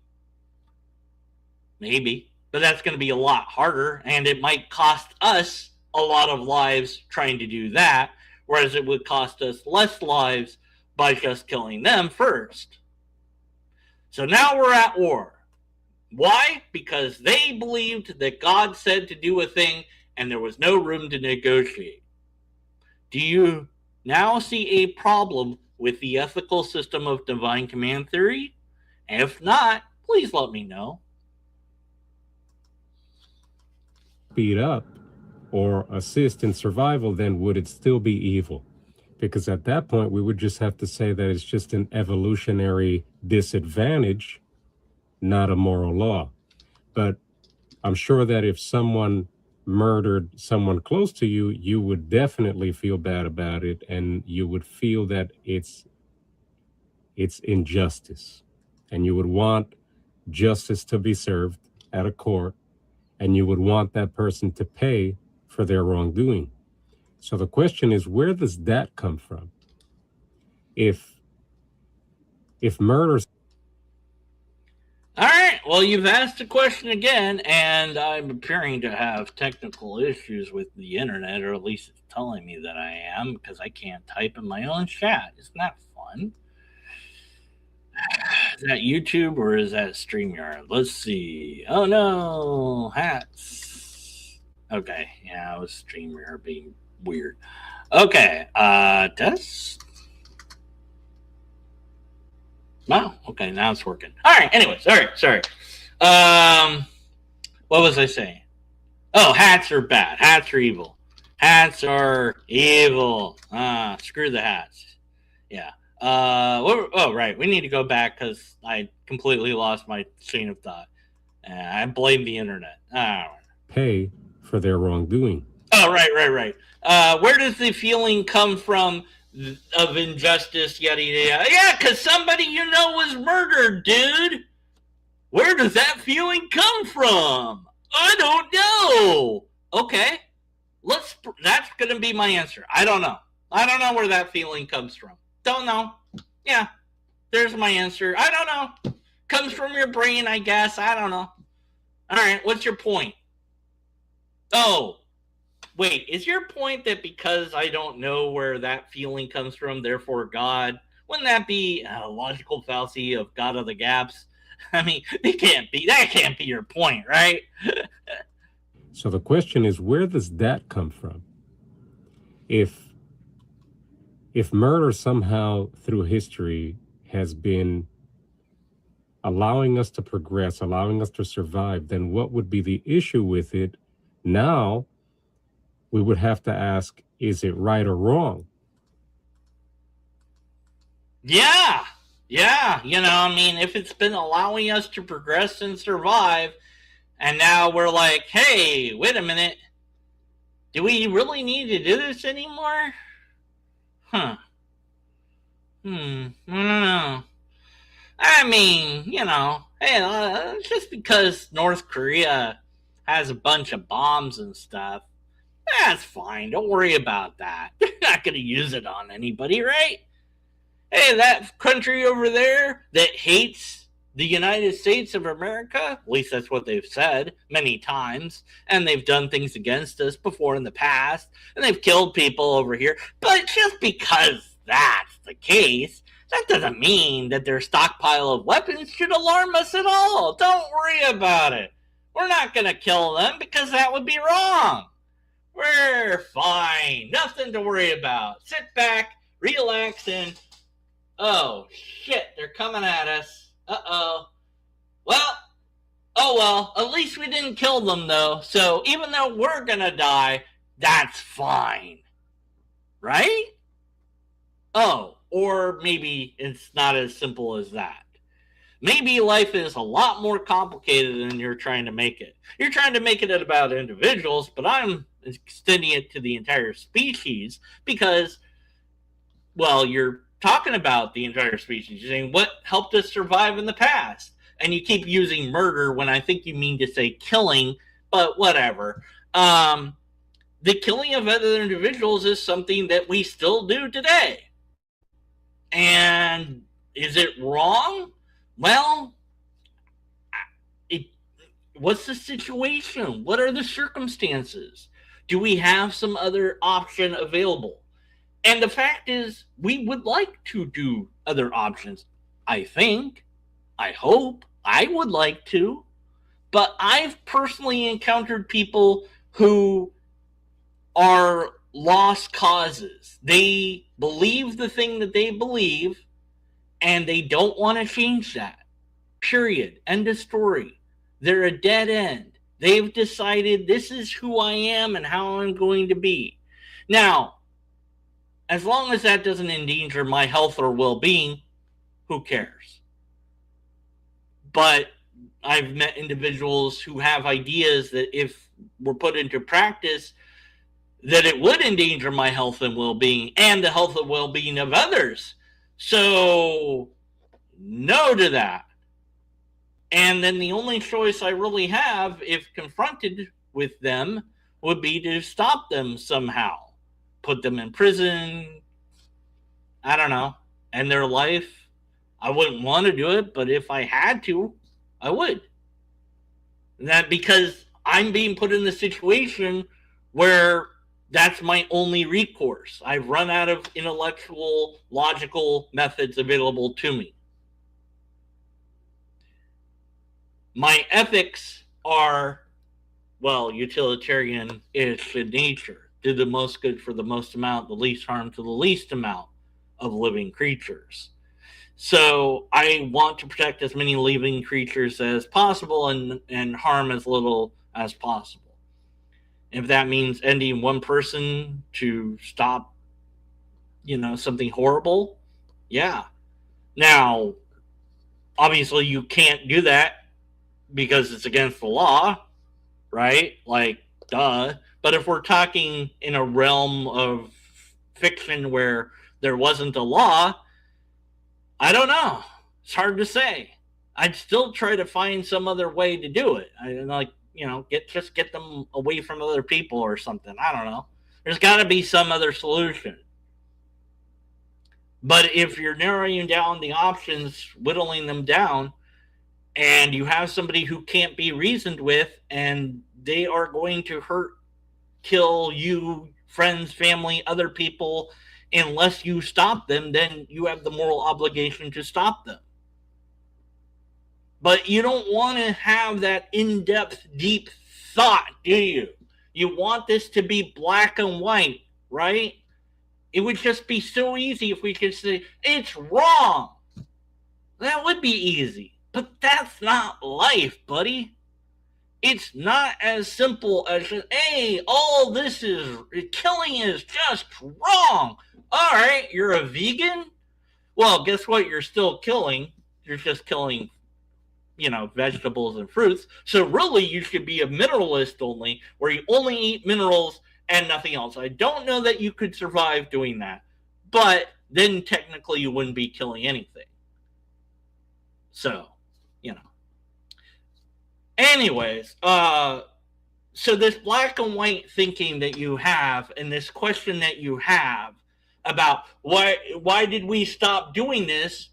Speaker 1: Maybe. But that's going to be a lot harder, and it might cost us a lot of lives trying to do that, whereas it would cost us less lives by just killing them first. So now we're at war. Why? Because they believed that God said to do a thing, and there was no room to negotiate. Do you now see a problem with the ethical system of divine command theory? If not, please let me know.
Speaker 2: Speed up or assist in survival, then would it still be evil? Because at that point, we would just have to say that it's just an evolutionary disadvantage, not a moral law. But I'm sure that if someone murdered someone close to you, you would definitely feel bad about it, and you would feel that it's injustice, and you would want justice to be served at a court, and you would want that person to pay for their wrongdoing. So the question is, where does that come from? If murder...
Speaker 1: All right, well, you've asked a question again, and I'm appearing to have technical issues with the internet, or at least it's telling me that I am, because I can't type in my own chat. Isn't that fun? Is that YouTube or is that StreamYard? Let's see. Oh no, hats. Okay, yeah, it was StreamYard being weird. Okay, test. Wow, okay, now it's working. All right, anyways, all right, sorry. What was I saying? Oh, hats are bad. Hats are evil. Hats are evil. Screw the hats. Yeah. Oh, right. We need to go back because I completely lost my chain of thought. I blame the internet.
Speaker 2: Pay for their wrongdoing.
Speaker 1: Oh, right. Where does the feeling come from of injustice, yada, yada? Yeah, because somebody you know was murdered, dude. Where does that feeling come from? I don't know. Okay. That's going to be my answer. I don't know. I don't know where that feeling comes from. Don't know. Yeah, there's my answer. I don't know. Comes from your brain, I guess. I don't know. All right, what's your point? Oh, wait, is your point that because I don't know where that feeling comes from, therefore God? Wouldn't that be a logical fallacy of God of the gaps? I mean, that can't be your point, right?
Speaker 2: So the question is, where does that come from? If murder somehow through history has been allowing us to progress, allowing us to survive, then what would be the issue with it? Now we would have to ask, is it right or wrong?
Speaker 1: Yeah. I mean, if it's been allowing us to progress and survive, and now we're like, hey, wait a minute, do we really need to do this anymore? I don't know. I mean, hey, just because North Korea has a bunch of bombs and stuff, that's fine. Don't worry about that. They're not going to use it on anybody, right? Hey, that country over there that hates the United States of America, at least that's what they've said many times, and they've done things against us before in the past, and they've killed people over here. But just because that's the case, that doesn't mean that their stockpile of weapons should alarm us at all. Don't worry about it. We're not going to kill them because that would be wrong. We're fine. Nothing to worry about. Sit back, relax, and... oh, shit, they're coming at us. Uh-oh. Well, at least we didn't kill them, though. So even though we're going to die, that's fine. Right? Oh, or maybe it's not as simple as that. Maybe life is a lot more complicated than you're trying to make it. You're trying to make it about individuals, but I'm extending it to the entire species because, well, you're talking about the entire species. You're saying what helped us survive in the past. And you keep using murder when I think you mean to say killing, but whatever. The killing of other individuals is something that we still do today. And is it wrong? Well, what's the situation? What are the circumstances? Do we have some other option available? And the fact is, we would like to do other options. I think, I hope, I would like to. But I've personally encountered people who are lost causes. They believe the thing that they believe, and they don't want to change that. Period. End of story. They're a dead end. They've decided this is who I am and how I'm going to be. Now, as long as that doesn't endanger my health or well-being, who cares? But I've met individuals who have ideas that if were put into practice, that it would endanger my health and well-being and the health and well-being of others. So, no to that. And then the only choice I really have, if confronted with them, would be to stop them somehow. Put them in prison. I don't know. End their life. I wouldn't want to do it, but if I had to, I would. That because I'm being put in the situation where that's my only recourse. I've run out of intellectual, logical methods available to me. My ethics are, well, utilitarian-ish in nature. Do the most good for the most amount, the least harm to the least amount of living creatures. So I want to protect as many living creatures as possible and harm as little as possible. If that means ending one person to stop, something horrible, yeah. Now, obviously you can't do that because it's against the law, right? Like, duh. But if we're talking in a realm of fiction where there wasn't a law, I don't know. It's hard to say. I'd still try to find some other way to do it. Get them away from other people or something. I don't know. There's got to be some other solution. But if you're narrowing down the options, whittling them down, and you have somebody who can't be reasoned with, and they are going to hurt, kill you, friends, family, other people, unless you stop them, then you have the moral obligation to stop them. But you don't want to have that in-depth, deep thought, do you? You want this to be black and white, right? It would just be so easy if we could say, it's wrong. That would be easy. But that's not life, buddy. It's not as simple as, hey, all this is, killing is just wrong. All right, you're a vegan? Well, guess what? You're still killing. You're just killing, vegetables and fruits. So really, you should be a mineralist only, where you only eat minerals and nothing else. I don't know that you could survive doing that. But then technically you wouldn't be killing anything. So, Anyways, so this black and white thinking that you have and this question that you have about why did we stop doing this?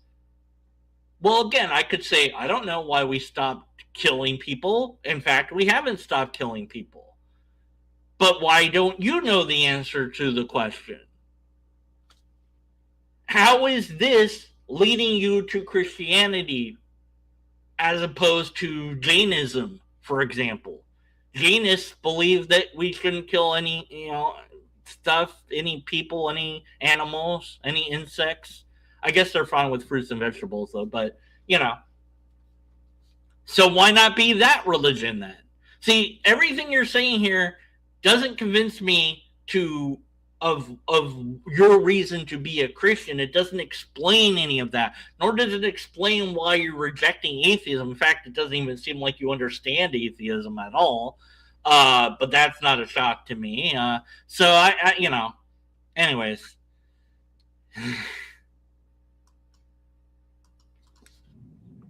Speaker 1: Well, again, I could say, I don't know why we stopped killing people. In fact, we haven't stopped killing people. But why don't you know the answer to the question? How is this leading you to Christianity as opposed to Jainism, for example? Jainists believe that we shouldn't kill any, stuff, any people, any animals, any insects. I guess they're fine with fruits and vegetables, though, but, So why not be that religion then? See, everything you're saying here doesn't convince me of your reason to be a Christian. It doesn't explain any of that, nor does it explain why you're rejecting atheism. In fact, it doesn't even seem like you understand atheism at all. But that's not a shock to me. So anyways.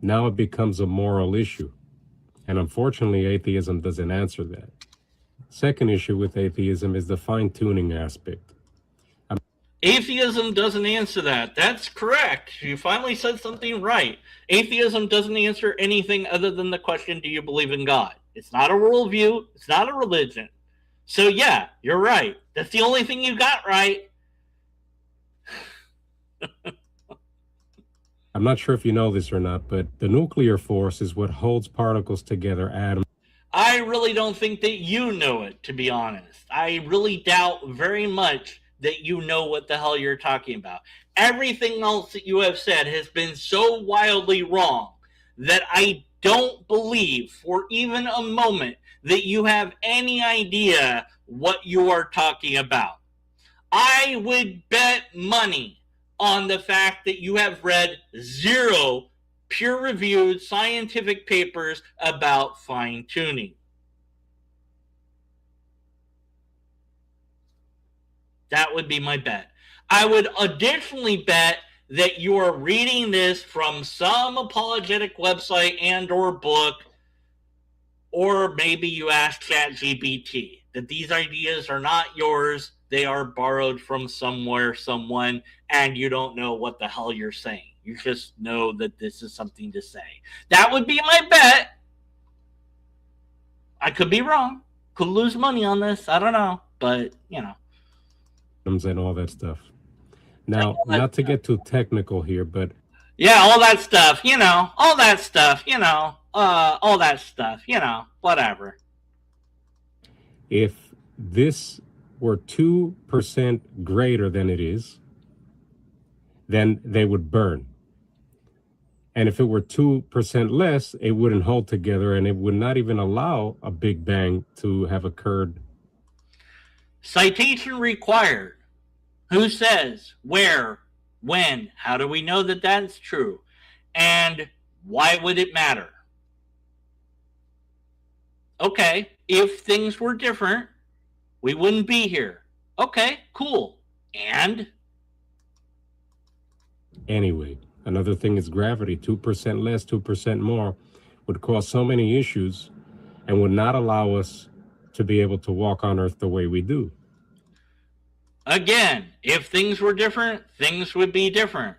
Speaker 2: Now it becomes a moral issue. And unfortunately, atheism doesn't answer that. Second issue with atheism is the fine-tuning aspect.
Speaker 1: Atheism doesn't answer that. That's correct. You finally said something right. Atheism doesn't answer anything other than the question, do you believe in God? It's not a worldview. It's not a religion. So yeah, you're right. That's the only thing you got right.
Speaker 2: I'm not sure if you know this or not, but the nuclear force is what holds particles together, atoms.
Speaker 1: I really don't think that you know it, to be honest. I really doubt very much that you know what the hell you're talking about. Everything else that you have said has been so wildly wrong that I don't believe for even a moment that you have any idea what you are talking about. I would bet money on the fact that you have read 0 peer-reviewed scientific papers about fine-tuning. That would be my bet. I would additionally bet that you are reading this from some apologetic website and or book, or maybe you asked ChatGPT, that these ideas are not yours, they are borrowed from somewhere, someone, and you don't know what the hell you're saying. You just know that this is something to say. That would be my bet. I could be wrong. Could lose money on this. I don't know. But,
Speaker 2: and all that stuff. Now, not to get too technical here, but
Speaker 1: yeah, all that stuff, whatever.
Speaker 2: If this were 2% greater than it is, then they would burn. And if it were 2% less, it wouldn't hold together, and it would not even allow a Big Bang to have occurred.
Speaker 1: Citation required. Who says? Where? When? How do we know that that's true? And why would it matter? Okay, if things were different, we wouldn't be here. Okay, cool. And?
Speaker 2: Anyway, another thing is gravity. 2% less, 2% more would cause so many issues and would not allow us to be able to walk on Earth the way we do.
Speaker 1: Again, if things were different, things would be different.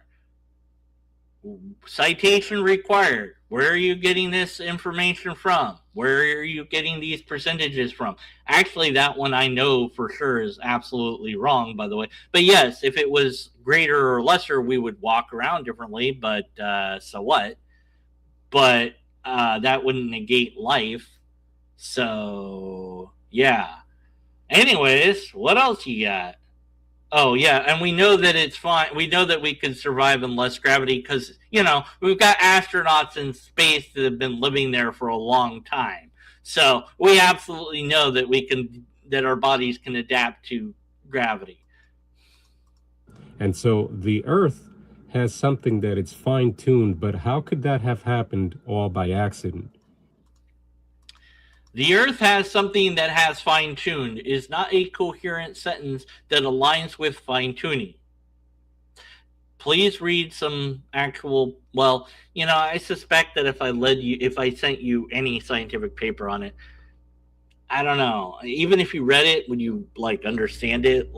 Speaker 1: Citation required. Where are you getting this information from? Where are you getting these percentages from? Actually, that one I know for sure is absolutely wrong, by the way. But yes, if it was greater or lesser, we would walk around differently, but so what? But that wouldn't negate life. So, yeah. Anyways, what else you got? Oh, yeah, and we know that it's fine. We know that we can survive in less gravity because, we've got astronauts in space that have been living there for a long time. So we absolutely know that our bodies can adapt to gravity.
Speaker 2: And so the Earth has something that it's fine-tuned, but how could that have happened all by accident?
Speaker 1: The Earth has something that has fine-tuned is not a coherent sentence that aligns with fine-tuning. Please read some actual, I suspect that if I sent you any scientific paper on it, I don't know, even if you read it, would you understand it?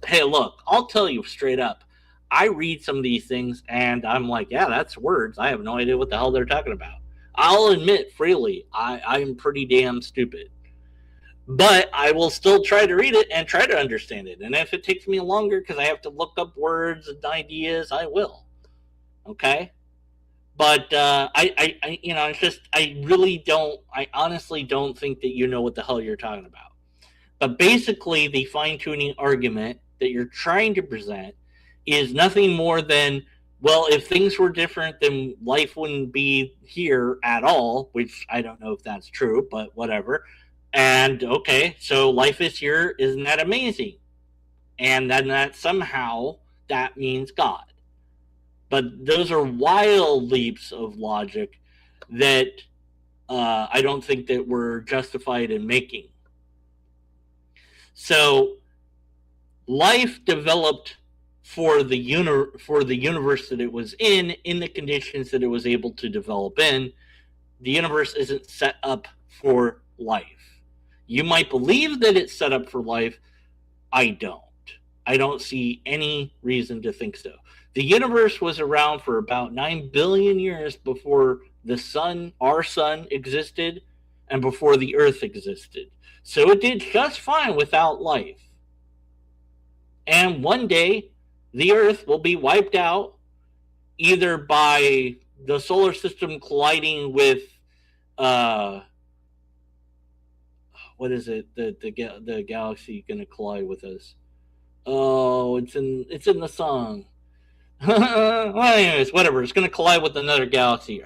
Speaker 1: Hey, look, I'll tell you straight up. I read some of these things and I'm like, yeah, that's words. I have no idea what the hell they're talking about. I'll admit freely, I'm pretty damn stupid. But I will still try to read it and try to understand it. And if it takes me longer because I have to look up words and ideas, I will. Okay? But I honestly don't think that you know what the hell you're talking about. But basically, the fine-tuning argument that you're trying to present is nothing more than, well, if things were different, then life wouldn't be here at all, which I don't know if that's true, but whatever. And okay, so life is here. Isn't that amazing? And then that somehow that means God. But those are wild leaps of logic that I don't think that we're justified in making. So life developed for the universe that it was in the conditions that it was able to develop in. The universe isn't set up for life. You might believe that it's set up for life. I don't. I don't see any reason to think so. The universe was around for about 9 billion years before the sun, our sun, existed and before the earth existed. So it did just fine without life. And one day, the earth will be wiped out either by the solar system colliding with what is it? The galaxy going to collide with us? Oh, it's in the song. Well, anyways, whatever. It's going to collide with another galaxy.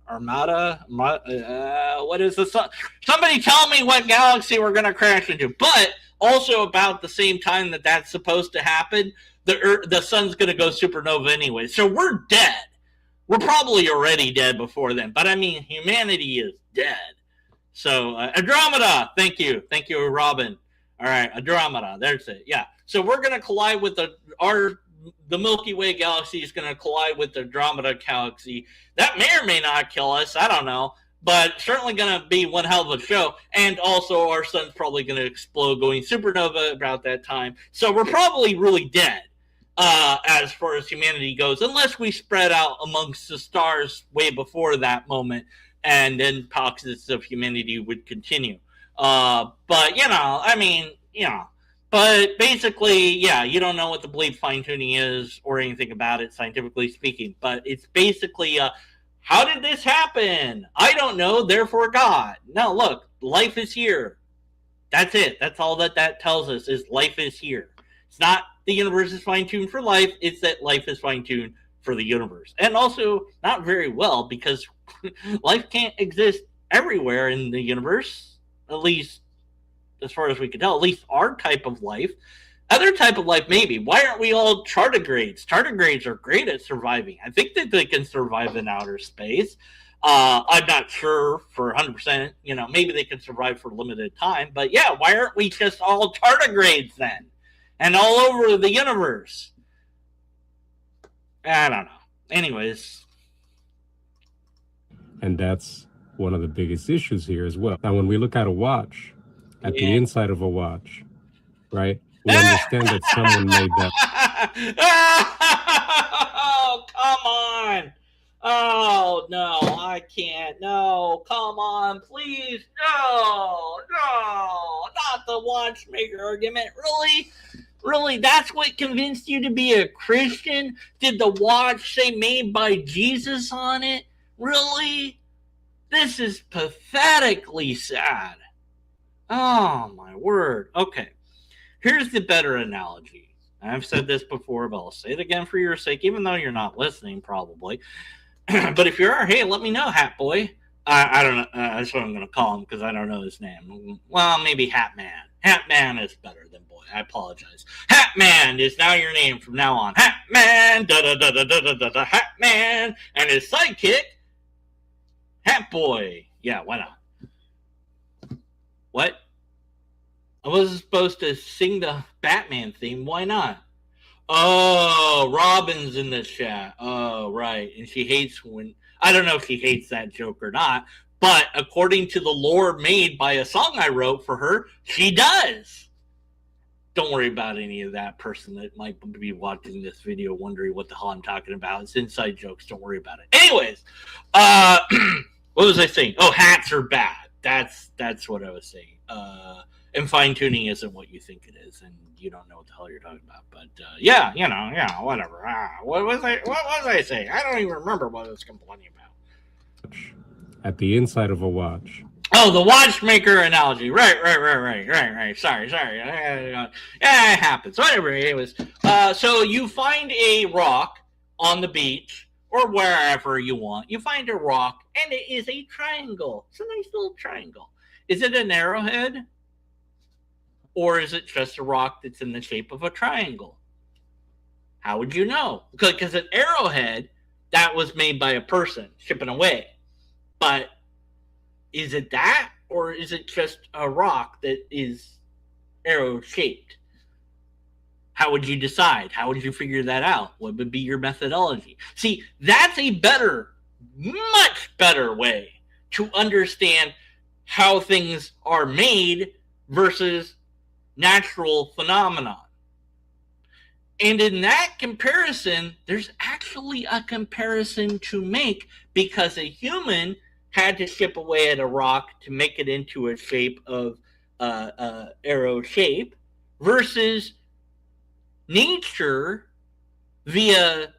Speaker 1: Armada? What is the sun? Somebody tell me what galaxy we're going to crash into. But also about the same time that that's supposed to happen, the sun's going to go supernova anyway. So we're dead. We're probably already dead before then. But I mean, humanity is dead. So Andromeda, thank you, Robin. All right, Andromeda, there's it. Yeah. So we're going to collide with the Milky Way galaxy is going to collide with the Andromeda galaxy. That may or may not kill us. I don't know. But certainly going to be one hell of a show. And also our sun's probably going to explode going supernova about that time. So we're probably really dead as far as humanity goes, unless we spread out amongst the stars way before that moment. And then pockets of humanity would continue. But, I mean, but basically, yeah, you don't know what the bleep fine-tuning is or anything about it, scientifically speaking. But it's basically, how did this happen? I don't know, therefore God. No, look, life is here. That's it. That's all that tells us is life is here. It's not the universe is fine-tuned for life. It's that life is fine-tuned for the universe. And also, not very well, because life can't exist everywhere in the universe, at least as far as we can tell, at least our type of life. Other type of life, maybe. Why aren't we all tardigrades? Tardigrades are great at surviving. I think that they can survive in outer space. I'm not sure for 100%. Maybe they can survive for a limited time. But yeah, why aren't we just all tardigrades then? And all over the universe? I don't know. Anyways.
Speaker 2: And that's one of the biggest issues here as well. Now, when we look at a watch, at the inside of a watch, right? We understand that someone made that.
Speaker 1: Oh, come on. Oh, no, I can't. No, come on, please. No, not the watchmaker argument. Really? Really? That's what convinced you to be a Christian? Did the watch say made by Jesus on it? Really? This is pathetically sad. Oh, my word. Okay. Here's the better analogy. I've said this before, but I'll say it again for your sake, even though you're not listening, probably. But if you are, hey, let me know, Hat Boy. I don't know. That's what I'm going to call him because I don't know his name. Well, maybe Hat Man. Hat Man is better than Boy. I apologize. Hat Man is now your name from now on. Hat Man, da-da-da-da-da-da-da, Hat Man, and his sidekick, Hat Boy. Yeah, why not? What? I wasn't supposed to sing the Batman theme. Why not? Oh, Robin's in the chat. Oh, right. And she hates when... I don't know if she hates that joke or not, but according to the lore made by a song I wrote for her, she does. Don't worry about any of that person that might be watching this video wondering what the hell I'm talking about. It's inside jokes. Don't worry about it. Anyways, what was I saying? Oh, hats are bad. That's what I was saying. And fine-tuning isn't what you think it is, and you don't know what the hell you're talking about. But, yeah, whatever. What was I saying? I don't even remember what I was complaining about.
Speaker 2: At the inside of a watch.
Speaker 1: Oh, the watchmaker analogy. Right. Sorry. Yeah, it happens. Whatever. Anyways, so you find a rock on the beach or wherever you want. You find a rock, and it is a triangle. It's a nice little triangle. Is it an arrowhead? Or is it just a rock that's in the shape of a triangle? How would you know? Because an arrowhead, that was made by a person shipping away. But is it that? Or is it just a rock that is arrow shaped? How would you decide? How would you figure that out? What would be your methodology? See, that's a better, much better way to understand how things are made versus natural phenomenon. And in that comparison, there's actually a comparison to make, because a human had to chip away at a rock to make it into a shape of arrow shape, versus nature via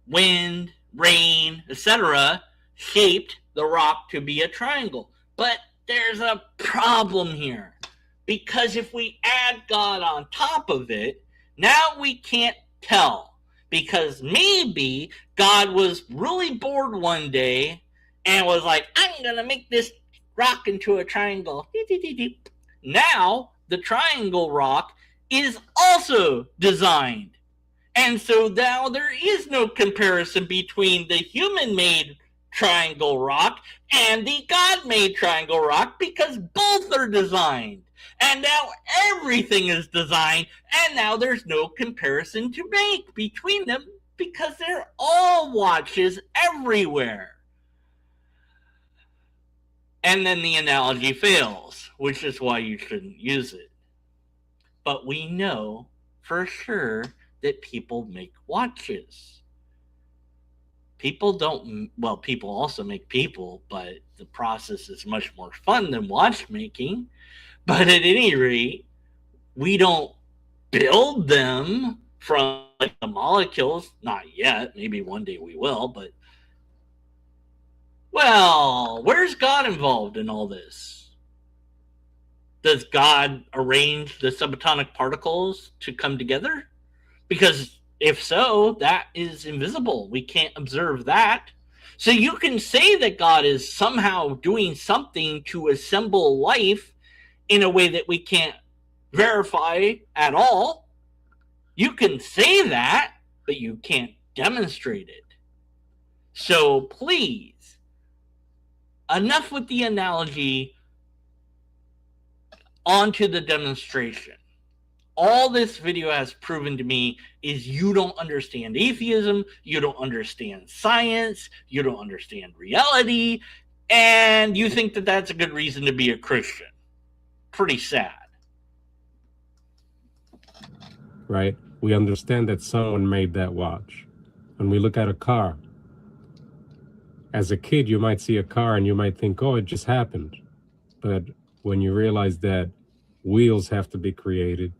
Speaker 1: wind, rain, etc., shaped the rock to be a triangle. But there's a problem here, because if we add God on top of it, now we can't tell, because maybe God was really bored one day and was like, I'm going to make this rock into a triangle. Now the triangle rock is also designed. And so now there is no comparison between the human-made triangle rock and the God-made triangle rock, because both are designed. And now everything is designed, and now there's no comparison to make between them, because they're all watches everywhere. And then the analogy fails, which is why you shouldn't use it. But we know for sure that people make watches. People don't, well, people also make people, but the process is much more fun than watchmaking. But at any rate, we don't build them from like the molecules. Not yet. Maybe one day we will. But, well, where's God involved in all this? Does God arrange the subatomic particles to come together? Because if so, that is invisible. We can't observe that. So you can say that God is somehow doing something to assemble life in a way that we can't verify at all. You can say that, but you can't demonstrate it. So please, enough with the analogy, onto the demonstration. All this video has proven to me is you don't understand atheism, you don't understand science, you don't understand reality, and you think that that's a good reason to be a Christian. Pretty sad.
Speaker 2: Right? We understand that someone made that watch. When we look at a car, as a kid, you might see a car and you might think, oh, it just happened. But when you realize that wheels have to be created,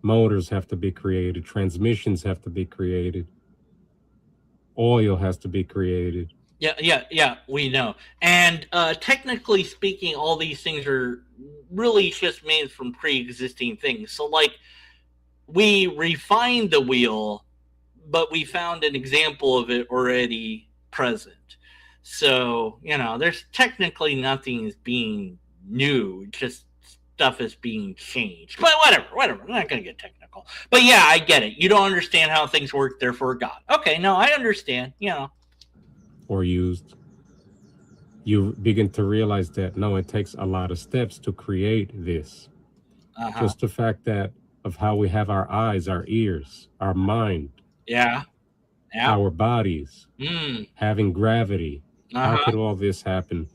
Speaker 2: motors have to be created, transmissions have to be created, oil has to be created.
Speaker 1: Yeah, we know. And technically speaking, all these things are really just made from pre-existing things. So, like, we refined the wheel, but we found an example of it already present. So, there's technically nothing is being new, just stuff is being changed. But whatever. I'm not going to get technical. But yeah, I get it. You don't understand how things work, therefore God. Okay, no, I understand,
Speaker 2: Or used. You begin to realize that, no, it takes a lot of steps to create this. Just the fact that of how we have our eyes, our ears, our mind, our bodies, having gravity. How could all this happen?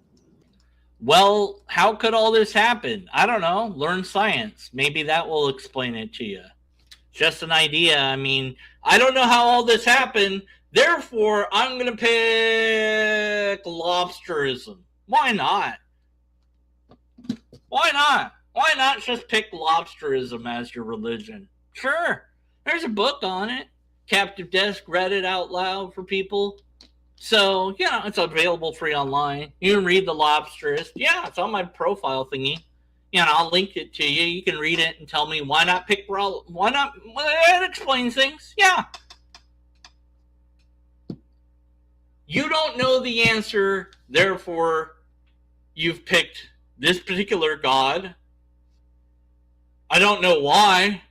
Speaker 1: Well, how could all this happen? I don't know. Learn science. Maybe that will explain it to you. Just an idea. I mean, I don't know how all this happened. Therefore, I'm going to pick lobsterism. Why not? Why not? Why not just pick lobsterism as your religion? Sure. There's a book on it. Captive Desk read it out loud for people. So, it's available free online. You can read The Lobsterist. Yeah, it's on my profile thingy. I'll link it to you. You can read it and tell me why not pick, why not, it explains things. Yeah. You don't know the answer, therefore you've picked this particular God. I don't know why.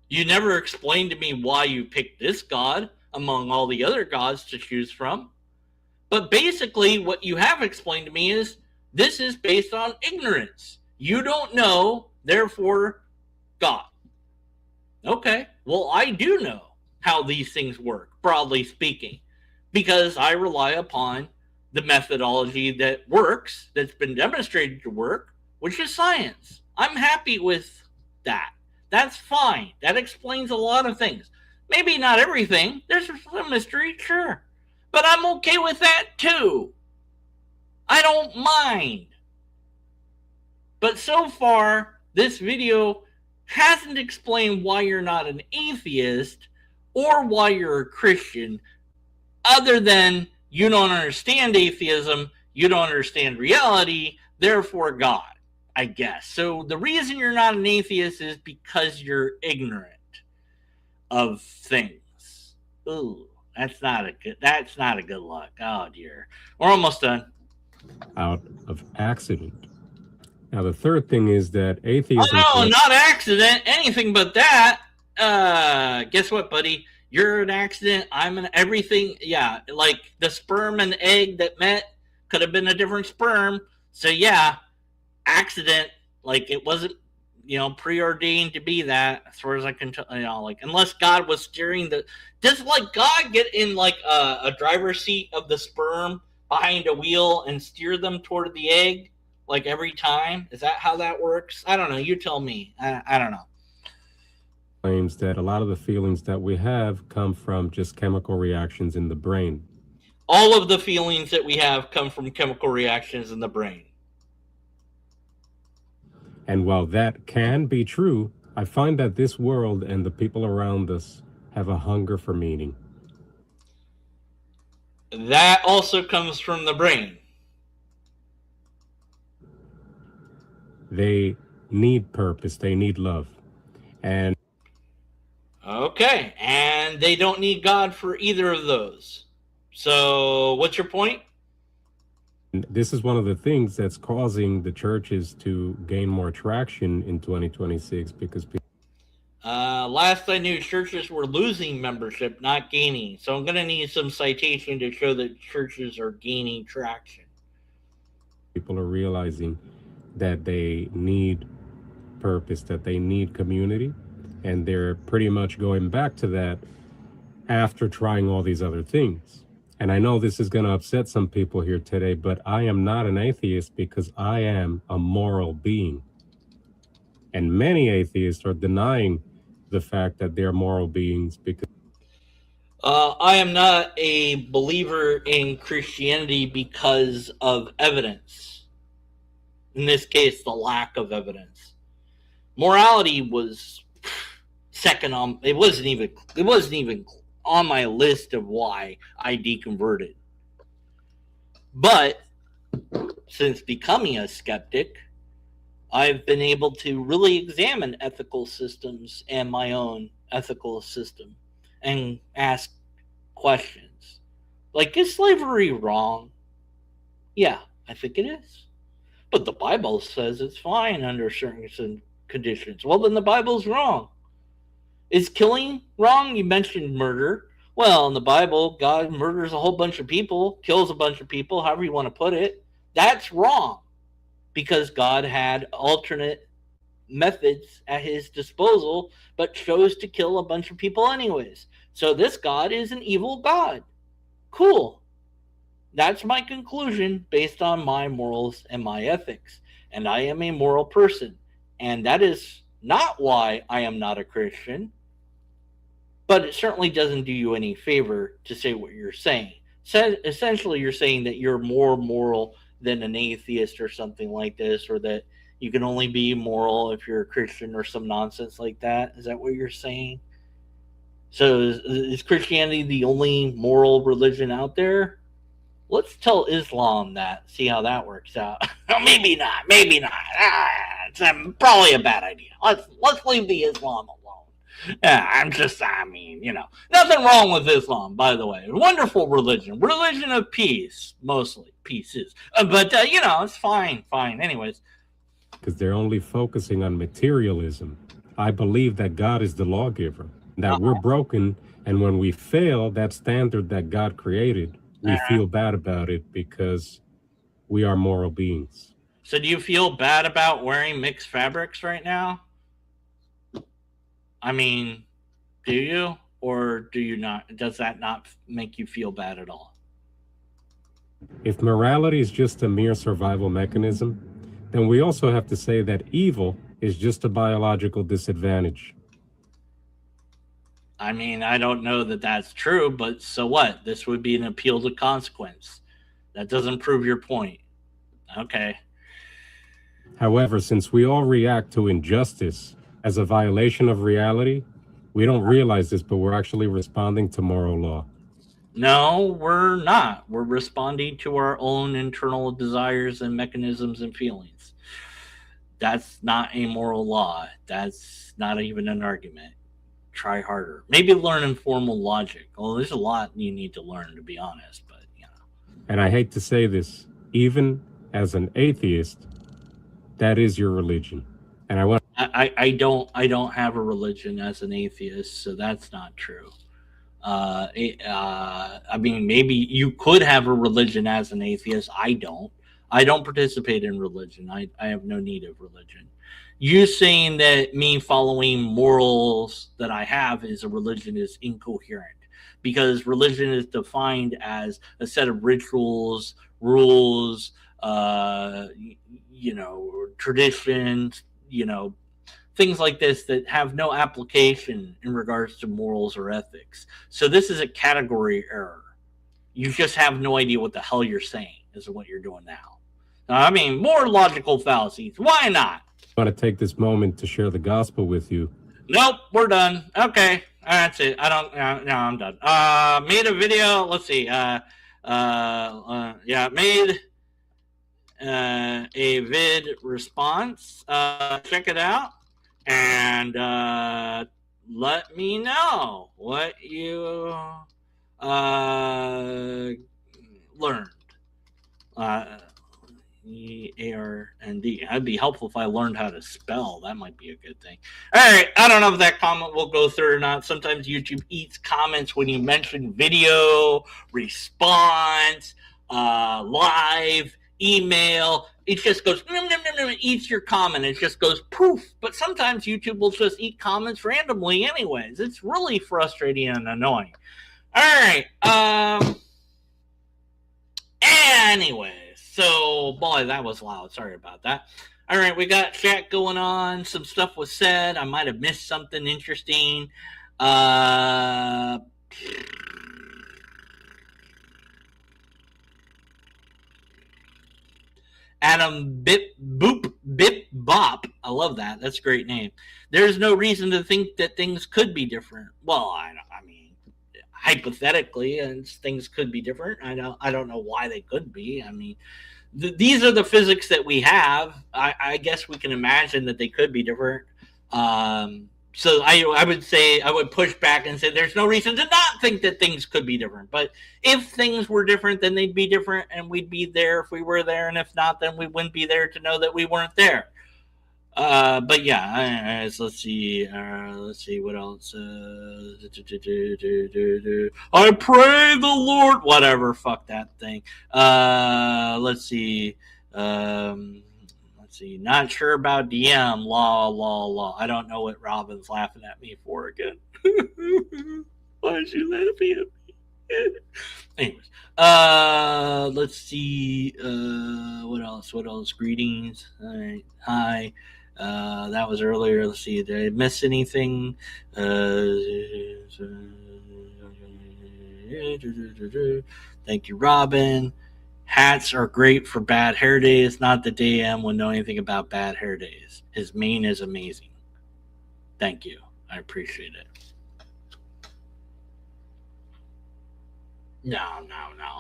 Speaker 1: You never explained to me why you picked this God among all the other gods to choose from. But basically, what you have explained to me is this is based on ignorance. You don't know, therefore God. Okay, well, I do know how these things work, broadly speaking, because I rely upon the methodology that works, that's been demonstrated to work, which is science. I'm happy with that. That's fine. That explains a lot of things. Maybe not everything. There's some mystery, sure. But I'm okay with that too. I don't mind. But so far, this video hasn't explained why you're not an atheist or why you're a Christian, other than you don't understand atheism, you don't understand reality, therefore God, I guess. So the reason you're not an atheist is because you're ignorant of things. Ooh, that's not a good look. Oh dear. We're almost done.
Speaker 2: Out of accident. Now, the third thing is that atheism...
Speaker 1: Oh, no, not accident. Anything but that. Guess what, buddy? You're an accident. I'm an everything. Yeah, like the sperm and egg that met could have been a different sperm. So, yeah, accident. Like, it wasn't, preordained to be that, as far as I can tell. Like, unless God was steering the... Does, like, God get in, like, a driver's seat of the sperm behind a wheel and steer them toward the egg? Like every time? Is that how that works? I don't know. You tell me. I don't know.
Speaker 2: Claims that a lot of the feelings that we have come from just chemical reactions in the brain.
Speaker 1: All of the feelings that we have come from chemical reactions in the brain.
Speaker 2: And while that can be true, I find that this world and the people around us have a hunger for meaning.
Speaker 1: That also comes from the brain.
Speaker 2: They need purpose. They need love. And
Speaker 1: okay, and they don't need God for either of those. So what's your point?
Speaker 2: This is one of the things that's causing the churches to gain more traction in 2026 because people...
Speaker 1: Last I knew, churches were losing membership, not gaining. So I'm going to need some citation to show that churches are gaining traction.
Speaker 2: People are realizing that they need purpose, that they need community, and they're pretty much going back to that after trying all these other things. And I know this is going to upset some people here today, but I am not an atheist because I am a moral being. And many atheists are denying the fact that they're moral beings because...
Speaker 1: I am not a believer in Christianity because of evidence. In this case, the lack of evidence. Morality was second on. It wasn't even on my list of why I deconverted. But since becoming a skeptic, I've been able to really examine ethical systems and my own ethical system and ask questions. Like, is slavery wrong? Yeah, I think it is. But the Bible says it's fine under certain conditions. Well, then the Bible's wrong. Is killing wrong? You mentioned murder. Well, in the Bible, God murders a whole bunch of people, kills a bunch of people, however you want to put it. That's wrong because God had alternate methods at his disposal, but chose to kill a bunch of people anyways. So this God is an evil God. Cool. That's my conclusion based on my morals and my ethics. And I am a moral person. And that is not why I am not a Christian. But it certainly doesn't do you any favor to say what you're saying. So essentially, you're saying that you're more moral than an atheist or something like this, or that you can only be moral if you're a Christian or some nonsense like that. Is that what you're saying? So is Christianity the only moral religion out there? Let's tell Islam that. See how that works out. Maybe not. It's probably a bad idea. Let's leave the Islam alone. Yeah, nothing wrong with Islam, by the way. Wonderful religion of peace, mostly pieces. But it's fine. Anyways,
Speaker 2: because they're only focusing on materialism. I believe that God is the lawgiver, that we're broken, and when we fail that standard that God created, we feel bad about it because we are moral beings.
Speaker 1: So do you feel bad about wearing mixed fabrics right now? I mean, do you or do you not? Does that not make you feel bad at all?
Speaker 2: If morality is just a mere survival mechanism, then we also have to say that evil is just a biological disadvantage.
Speaker 1: I mean, I don't know that that's true, but so what? This would be an appeal to consequence. That doesn't prove your point. Okay.
Speaker 2: However, since we all react to injustice as a violation of reality, we don't realize this, but we're actually responding to moral law.
Speaker 1: No, we're not. We're responding to our own internal desires and mechanisms and feelings. That's not a moral law. That's not even an argument. Try harder. Maybe learn informal logic. Well, there's a lot you need to learn, to be honest, but you know.
Speaker 2: And I hate to say this, even as an atheist, that is your religion. And
Speaker 1: I don't have a religion as an atheist, so that's not true. I mean, maybe you could have a religion as an atheist. I don't. I don't participate in religion. I have no need of religion. You saying that me following morals that I have is a religion is incoherent, because religion is defined as a set of rituals, rules, traditions, things like this that have no application in regards to morals or ethics. So this is a category error. You just have no idea what the hell you're saying is what you're doing now. I mean, more logical fallacies. Why not?
Speaker 2: I want to take this moment to share the gospel with you.
Speaker 1: Nope, we're done. Okay, that's it. I don't. No, I'm done. Made a video. Let's see. Made a vid response. Check it out. And let me know what you learned. E-A-R-N-D. It'd be helpful if I learned how to spell. That might be a good thing. All right. I don't know if that comment will go through or not. Sometimes YouTube eats comments when you mention video, response, live, email. It just goes, eats your comment. It just goes poof. But sometimes YouTube will just eat comments randomly anyways. It's really frustrating and annoying. All right. Anyways, so, boy, that was loud. Sorry about that. All right, we got chat going on. Some stuff was said. I might have missed something interesting. Adam Bip Boop Bip Bop. I love that. That's a great name. There's no reason to think that things could be different. Well, I mean, hypothetically, things could be different. I don't know why they could be. I mean, these are the physics that we have. I guess we can imagine that they could be different. So I would say, I would push back and say there's no reason to not think that things could be different. But if things were different, then they'd be different, and we'd be there if we were there. And if not, then we wouldn't be there to know that we weren't there. But yeah, let's see what else. I pray the Lord, whatever, fuck that thing. Let's see. Not sure about DM. Law. I don't know what Robin's laughing at me for again. Why is she laughing at me? Anyways, let's see. What else? Greetings. All right. Hi. That was earlier. Let's see. Did I miss anything? Thank you, Robin. Hats are great for bad hair days. Not that DM would know anything about bad hair days. His mane is amazing. Thank you. I appreciate it. No.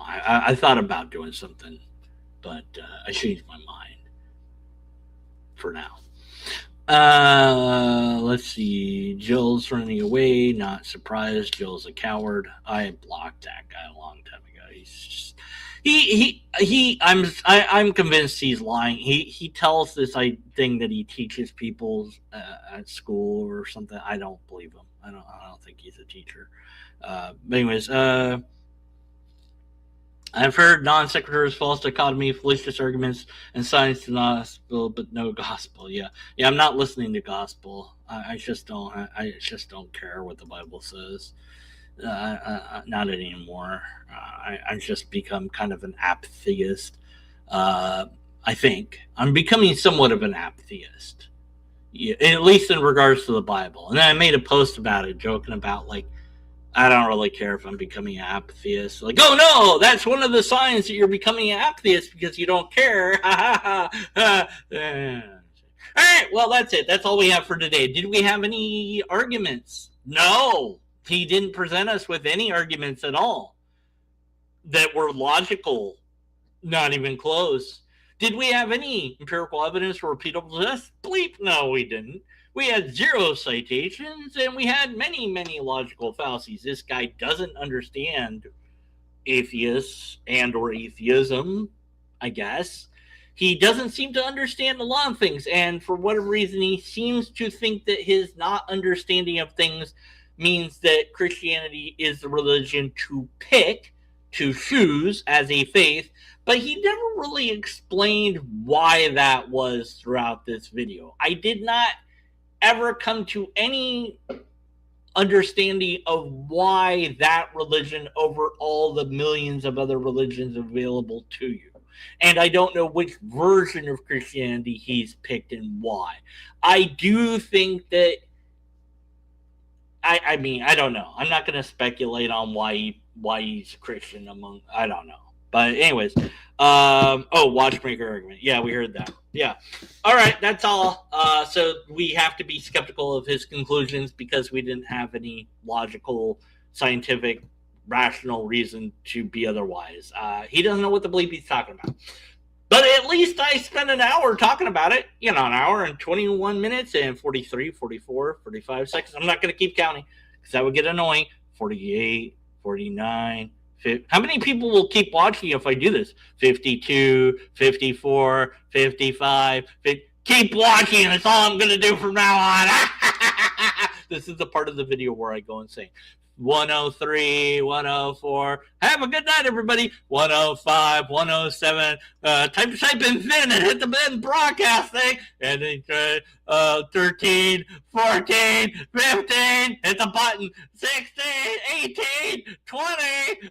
Speaker 1: I thought about doing something, but I changed my mind for now. Let's see. Jill's running away. Not surprised. Jill's a coward. I blocked that guy a long time ago. He's just I'm convinced he's lying. He tells this thing that he teaches people at school or something. I don't believe him. I don't think he's a teacher. But anyways, I've heard non sequiturs, false dichotomy, fallacious arguments, and science to gospel, but no gospel. Yeah. I'm not listening to gospel. I just don't. I just don't care what the Bible says. Not anymore. I've just become kind of an atheist. I think I'm becoming somewhat of an atheist, yeah, at least in regards to the Bible. And I made a post about it, joking about like I don't really care if I'm becoming an atheist. Like, oh no, that's one of the signs that you're becoming an atheist because you don't care. All right, well, that's it. That's all we have for today. Did we have any arguments? No, he didn't present us with any arguments at all that were logical, not even close. Did we have any empirical evidence for repeatable tests? Bleep, no, we didn't. We had 0 citations, and we had many, many logical fallacies. This guy doesn't understand atheists and or atheism, I guess. He doesn't seem to understand a lot of things, and for whatever reason, he seems to think that his not understanding of things means that Christianity is the religion to pick, to choose as a faith, but he never really explained why that was throughout this video. I did not ever come to any understanding of why that religion over all the millions of other religions available to you. And I don't know which version of Christianity he's picked and why. I do think that I mean, I don't know. I'm not going to speculate on why he's Christian among, I don't know. But anyways, watchmaker argument. Yeah, we heard that. Yeah. All right, that's all. So we have to be skeptical of his conclusions because we didn't have any logical, scientific, rational reason to be otherwise. He doesn't know what the bleep he's talking about. But at least I spent an hour talking about it. You know, an hour and 21 minutes and 43, 44, 45 seconds. I'm not going to keep counting because that would get annoying. 48, 49, 50. How many people will keep watching if I do this? 52, 54, 55, 50. Keep watching. That's all I'm going to do from now on. This is the part of the video where I go insane. 103, 104. Have a good night, everybody. 105, 107. Type in fin and hit the bin broadcast thing. And then 13, 14, 15. Hit the button. 16, 18, 20.